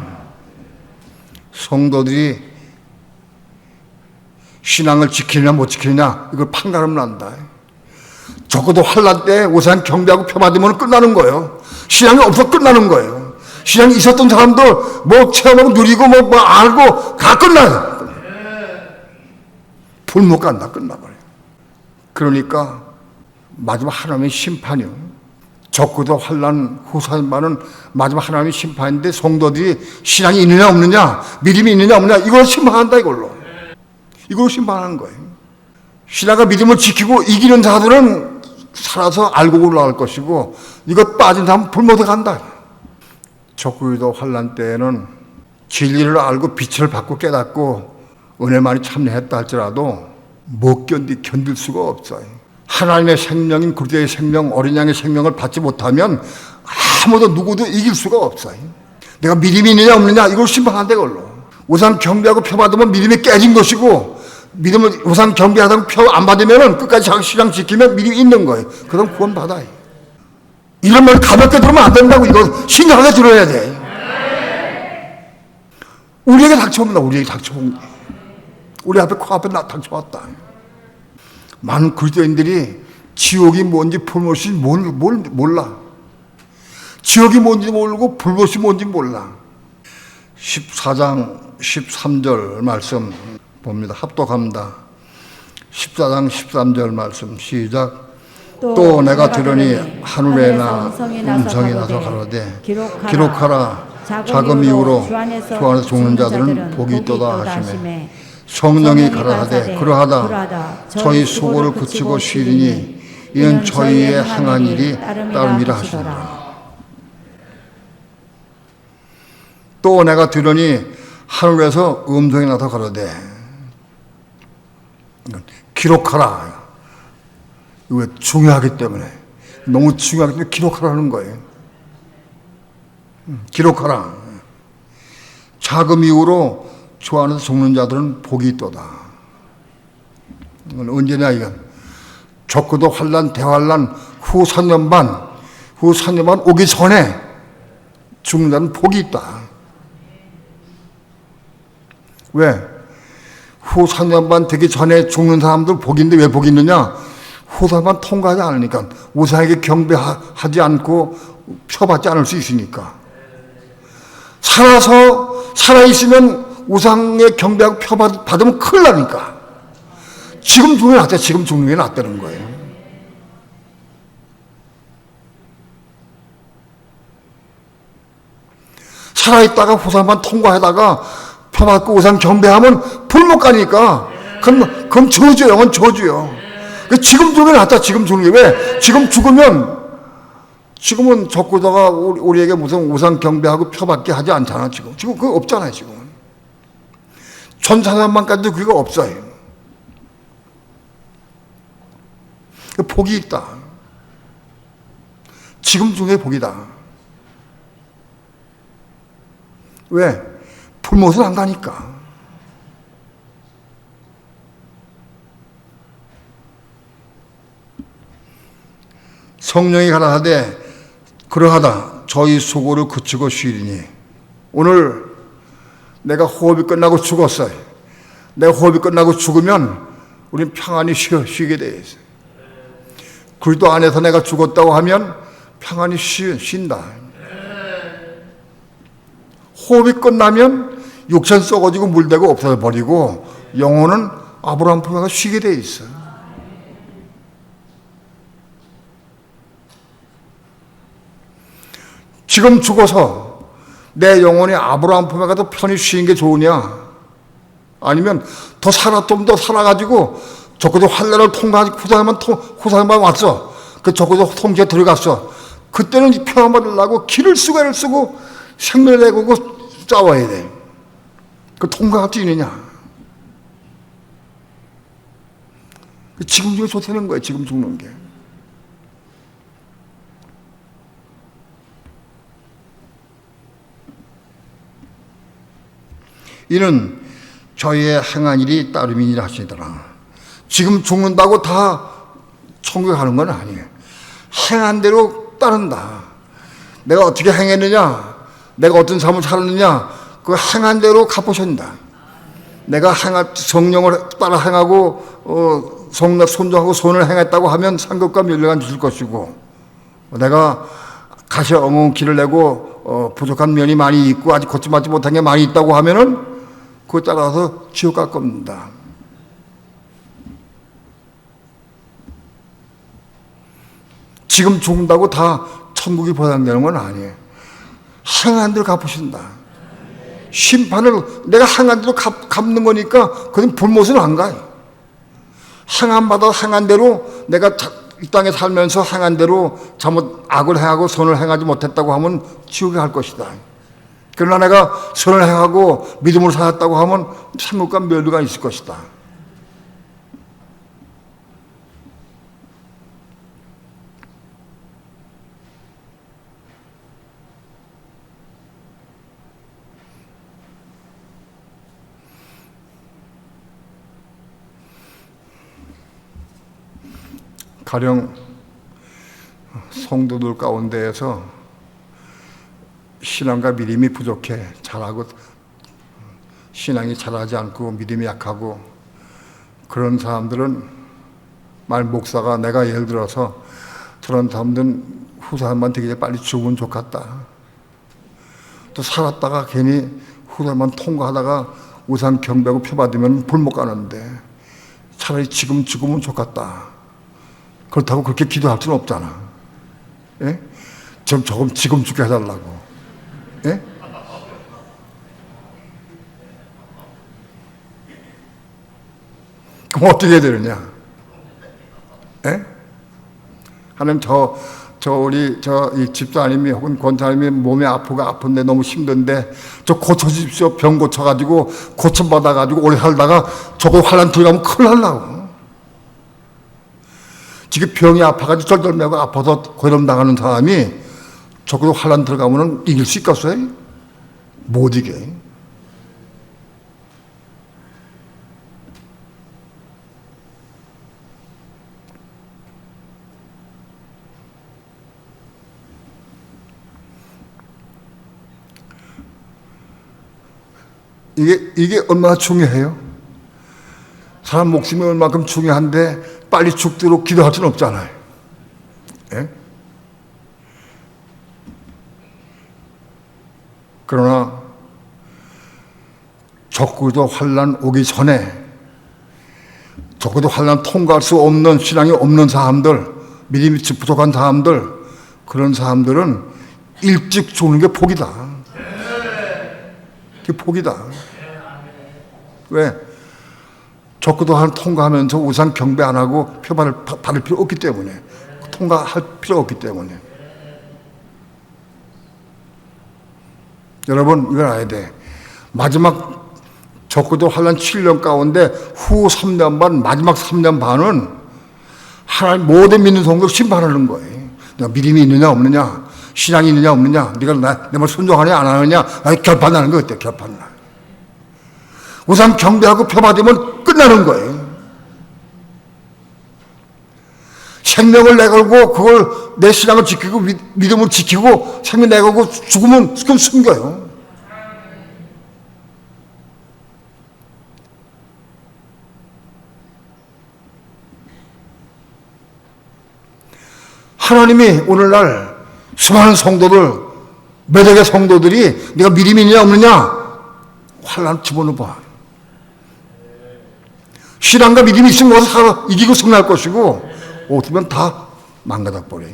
성도들이 신앙을 지키느냐 못 지키느냐 이걸 판가름 난다. 적어도 환난 때 우상 경배하고 표받으면 끝나는 거예요. 신앙이 없어 끝나는 거예요. 신앙이 있었던 사람들 뭐 체험하고 누리고 뭐 알고 다 끝나요. 불 못 간다 끝나버려요. 그러니까 마지막 하나님의 심판이요. 적고도 환난 후산반은 마지막 하나님의 심판인데 성도들이 신앙이 있느냐 없느냐 믿음이 있느냐 없느냐 이걸 심판한다 이걸로. 이걸 심판하는 거예요. 신앙과 믿음을 지키고 이기는 자들은 살아서 알고 올라갈 것이고 이것 빠진 사람은 불못에 간다. 적그리스도 환난 때에는 진리를 알고 빛을 받고 깨닫고 은혜만이 참여했다 할지라도 못 견딜 수가 없어요. 하나님의 생명인 그리스도의 생명, 어린 양의 생명을 받지 못하면 아무도 누구도 이길 수가 없어요. 내가 믿음이 있느냐 없느냐 이걸 심판한다 이걸로. 우상 경배하고 표 받으면 믿음이 깨진 것이고 믿음을 우상 경배하다가 표 안 받으면 끝까지 자기 신앙 지키면 믿음이 있는 거예요. 그럼 구원 받아요. 이런 말 가볍게 들으면 안 된다고. 이거 심각하게 들어야 돼. 우리에게 닥쳐옵니다. 우리에게 닥쳐옵니다. 우리 앞에 코앞에 닥쳐왔다. 많은 그리스도인들이 지옥이 뭔지 불못이 뭔지 몰라. 지옥이 뭔지 모르고 불못이 뭔지 몰라. 14장 13절 말씀 봅니다. 합독합니다. 14장 13절 말씀 시작. 또 내가 들으니 하늘에나 음성이 나서 가로되 기록하라. 작은 이후로 주 안에서 죽는 자들은 복이 있도다 하시매 성령이 가라하되 그러하다 저희 수고를 그치고 쉬리니 이는 저희의 행한 일이 따름이라 하시니라. 또 내가 들으니 하늘에서 음성이 나서 가로되 기록하라. 이거 중요하기 때문에 너무 중요하기 때문에 기록하라는 거예요. 기록하라. 자금 이후로 주 안에서 죽는 자들은 복이 있도다. 이건 언제냐 이건. 적그도 환난 대환난 후 3년 반 오기 전에 죽는 자는 복이 있다. 왜? 후 3년 반 되기 전에 죽는 사람들 복인데 왜 복이 있느냐? 후 3년 반 통과하지 않으니까 우상에게 경배하지 않고 표받지 않을 수 있으니까. 살아있으면 우상에 경배하고 표받으면 큰일 나니까. 지금 죽는 게 낫다. 지금 죽는 게 낫다는 거예요. 살아있다가 후사만 통과하다가 표받고 우상 경배하면 불못 가니까 그럼 저주요. 영은 저주요. 지금 죽는 게 낫다. 지금 죽는 게 왜? 지금 지금은 적구다가 우리에게 무슨 우상 경배하고 표받게 하지 않잖아. 지금 그거 없잖아요. 지금은 전사년만까지도 그거 없어요. 복이 있다. 지금 중에 복이다. 왜? 불못을 안 가니까. 성령이 가라사대 그러하다 저희 수고를 그치고 쉬리니. 오늘 내가 호흡이 끝나고 죽었어요. 내가 호흡이 끝나고 죽으면 우리는 평안히 쉬게 돼 있어요. 그리스도 안에서 내가 죽었다고 하면 평안히 쉰다. 호흡이 끝나면 육체는 썩어지고 물되고 없어져 버리고 영혼은 아브라함 품에가 쉬게 돼 있어요. 지금 죽어서 내 영혼이 아브라함 품에 가서 편히 쉬는 게 좋으냐? 아니면 좀 더 살아가지고 적어도 환난을 통과하고 후사만 왔어. 그 적어도 통치에 들어갔어. 그때는 평안받으려고 길을 쓰고 애를 쓰고 생명을 내고 싸워야 돼. 그 통과할 수 있느냐? 지금 중에 좋다는 거예요. 지금 죽는 게. 이는 저희의 행한 일이 따름이니라 하시더라. 지금 죽는다고 다 천국에 가는 건 아니에요. 행한 대로 따른다. 내가 어떻게 행했느냐, 내가 어떤 삶을 살았느냐, 그 행한 대로 갚으신다. 내가 성령을 따라 행하고 손도하고 손을 행했다고 하면 상급과 면류관 주실 것이고, 내가 가시 엉엉 길을 내고 부족한 면이 많이 있고 아직 고침받지 못한 게 많이 있다고 하면은 그에 따라서 지옥 갈 겁니다. 지금 죽는다고 다 천국이 보장되는 건 아니에요. 행한 대로 갚으신다. 심판을 내가 행한 대로 갚는 거니까 그건 불못은 안 가요. 행함마다 행한 대로 내가 이 땅에 살면서 행한 대로 악을 행하고 선을 행하지 못했다고 하면 지옥에 갈 것이다. 그러나 내가 선을 행하고 믿음으로 살았다고 하면 천국과 면류가 있을 것이다. 가령 성도들 가운데에서 신앙과 믿음이 부족해 잘하고 신앙이 잘하지 않고 믿음이 약하고 그런 사람들은 목사가 내가 예를 들어서 저런 사람들은 후사만 되게 빨리 죽으면 좋겠다. 또 살았다가 괜히 후사만 통과하다가 우상 경배하고 표받으면 불못 가는데 차라리 지금 죽으면 좋겠다. 그렇다고 그렇게 기도할 수는 없잖아. 예? 지금 죽게 해달라고. 예? 그럼 어떻게 해야 되느냐? 예? 하나님, 이 집사님이 혹은 권사님이 몸이 아픈데 너무 힘든데, 고쳐주십시오. 병 고쳐가지고, 고쳐받아가지고 오래 살다가 저거 환난 들어가면 큰일 날라고. 지금 병이 아파가지고 절절매고 아파서 고름당하는 사람이 적어도 환란 들어가면 이길 수 있겠어요? 못 이겨. 이게 얼마나 중요해요? 사람 목숨이 얼마큼 중요한데 빨리 죽도록 기도할 수는 없잖아요. 예? 그러나 적고도 환난 오기 전에 적고도 환난 통과할 수 없는 신앙이 없는 사람들, 믿음이 부족한 사람들, 그런 사람들은 일찍 죽는 게 복이다. 그게 복이다. 왜? 적고도 한 통과하면서 우상 경배 안 하고 표만을 받을 필요 없기 때문에, 통과할 필요 없기 때문에. 여러분 이걸 알아야 돼. 마지막 적고도 환난 7년 가운데 후 3년 반, 마지막 3년 반은 하나님 모든 믿는 성도 심판하는 거예요. 내가 믿음이 있느냐 없느냐, 신앙이 있느냐 없느냐, 네가 내 말 순종하느냐 안 하느냐, 결판나는 거 어때? 결판나. 우선 경배하고 표 받으면 끝나는 거예요. 생명을 내걸고 그걸 내 신앙을 지키고 믿음을 지키고 생명 내걸고 죽으면 그럼 숨겨요. 하나님이 오늘날 수많은 성도들, 몇억의 성도들이 네가 믿음이 있느냐 없느냐 환난 집어넣어봐. 신앙과 믿음이 있으면 어서 이기고 승리할 것이고 없으면 다 망가져 버려.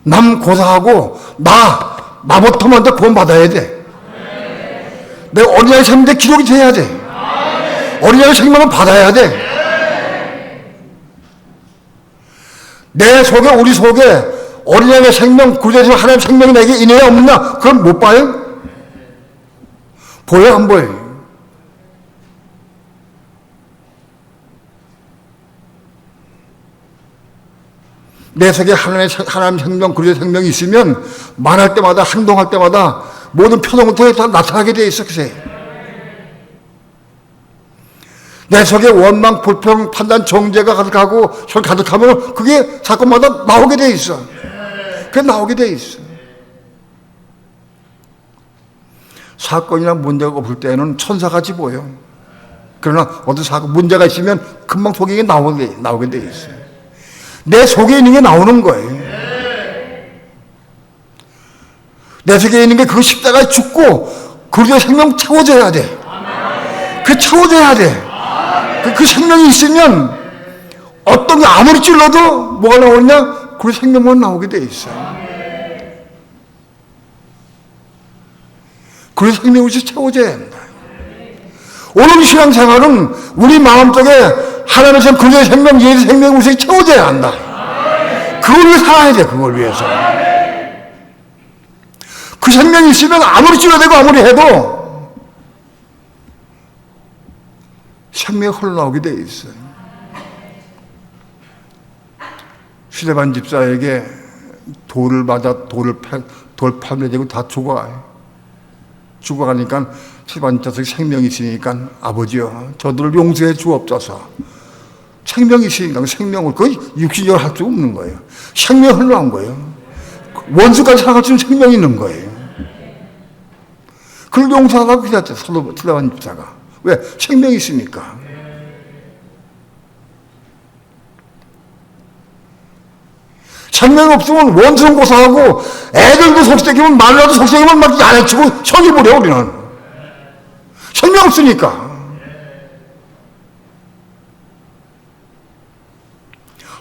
남 고사하고 나부터 먼저 구원받아야 돼. 내 어린아이 생명대 기록이 돼야 돼. 어린아이 생명을 받아야 돼. 내 속에, 우리 속에 어린아이의 생명, 구제해서 하나님의 생명이 내게 있느냐 없느냐, 그건 못 봐요? 보여 안 보여요? 내 속에 하나님의 생명, 구제 생명이 있으면 말할 때마다, 행동할 때마다 모든 표정을 통해 다 나타나게 돼 있어. 그새 내 속에 원망, 불평, 판단, 정죄가 가득하고 혈 가득하면 그게 사건마다 나오게 돼 있어. 그게 나오게 돼 있어. 사건이나 문제가 없을 때는 천사같이 보여. 그러나 어떤 사건, 문제가 있으면 금방 속에 나오게 돼 있어. 내 속에 있는 게 나오는 거예요. 내 속에 있는 게 그 십자가에 죽고 그리스도의 생명 채워져야 돼. 그 채워져야 돼. 그 생명이 있으면 어떤 게 아무리 찔러도 뭐가 나오느냐? 그 생명만 나오게 돼 있어요. 그 생명이 채워져야 한다. 오늘 신앙생활은 우리 마음속에 하나님의 그리스도의 생명, 예수의 생명이 우리 채워져야 한다. 그걸 위해 살아야 돼. 그걸 위해서. 그 생명이 있으면 아무리 찔러대고 아무리 해도 생명이 흘러나오게 돼 있어요. 스데반 집사에게 돌을 맞아 돌 파멸되고 다 죽어가니까 스데반 집사에게 생명이 있으니까 아버지요 저들을 용서해 주옵소서. 생명이 있으니까 생명을 거의 육신적으로 할 수 없는 거예요. 생명이 흘러나온 거예요. 원수까지 살아갈 수 있는 생명이 있는 거예요. 그걸 용서하라고 기다렸죠. 스데반 집사가. 왜? 생명이 있으니까. 생명이 없으면 원수는 고사하고 애들도 속삭이면 말라도 속삭이면 막 야단치고 형이 부려 우리는. 생명 없으니까.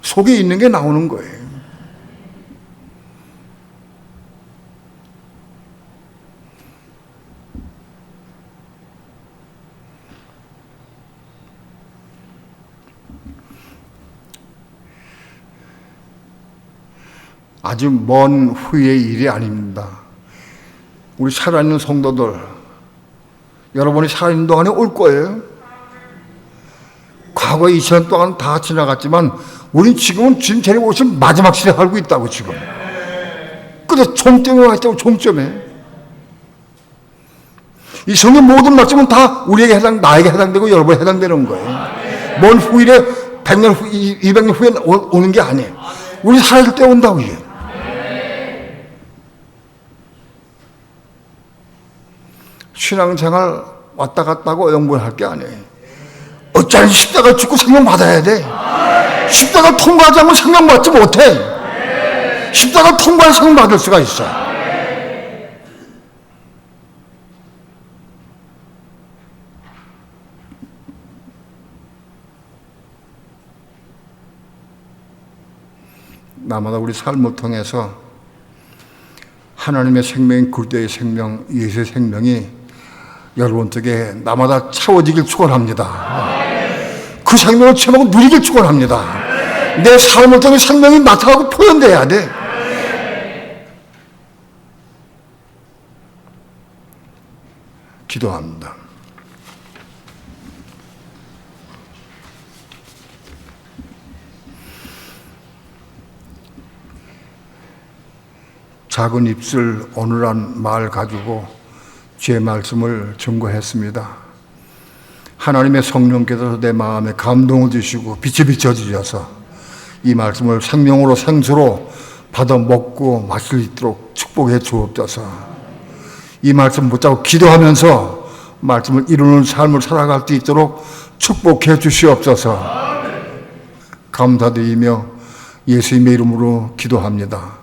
속에 있는 게 나오는 거예요. 아주 먼 후의 일이 아닙니다. 우리 살아있는 성도들 여러분이 살아있는 동안에 올 거예요. 과거 2000년 동안 다 지나갔지만 우린 지금은 주님 데리고 오신 마지막 시대에 살고 있다고 지금. 그래서 종점에 와 있다고, 종점에. 이 성경 모든 말씀은 다 우리에게 나에게 해당되고 여러분에 해당되는 거예요. 먼 후일에 100년 후, 200년 후에 오는 게 아니에요. 우리 살아있을 때 온다고 이게. 신앙생활 왔다 갔다 하고 영분할 게 아니에요. 어쩌면 십자가 죽고 생명 받아야 돼. 십자가 통과하지 않으면 생명 받지 못해. 십자가 통과해 생명 받을 수가 있어. 나마다 우리 삶을 통해서 하나님의 생명, 그리스도의 생명, 예수의 생명이 여러분 쪽에 나마다 채워지길 축원합니다. 그 생명을 체험하고 누리길 축원합니다. 내 삶을 통해 생명이 나타나고 표현돼야 돼. 기도합니다. 작은 입술 어눌한 말 가지고 주의 말씀을 증거했습니다. 하나님의 성령께서 내 마음에 감동을 주시고 빛이 비춰주셔서 이 말씀을 생명으로 생수로 받아 먹고 마실 수 있도록 축복해 주옵소서. 이 말씀 붙잡고 기도하면서 말씀을 이루는 삶을 살아갈 수 있도록 축복해 주시옵소서. 감사드리며 예수님의 이름으로 기도합니다.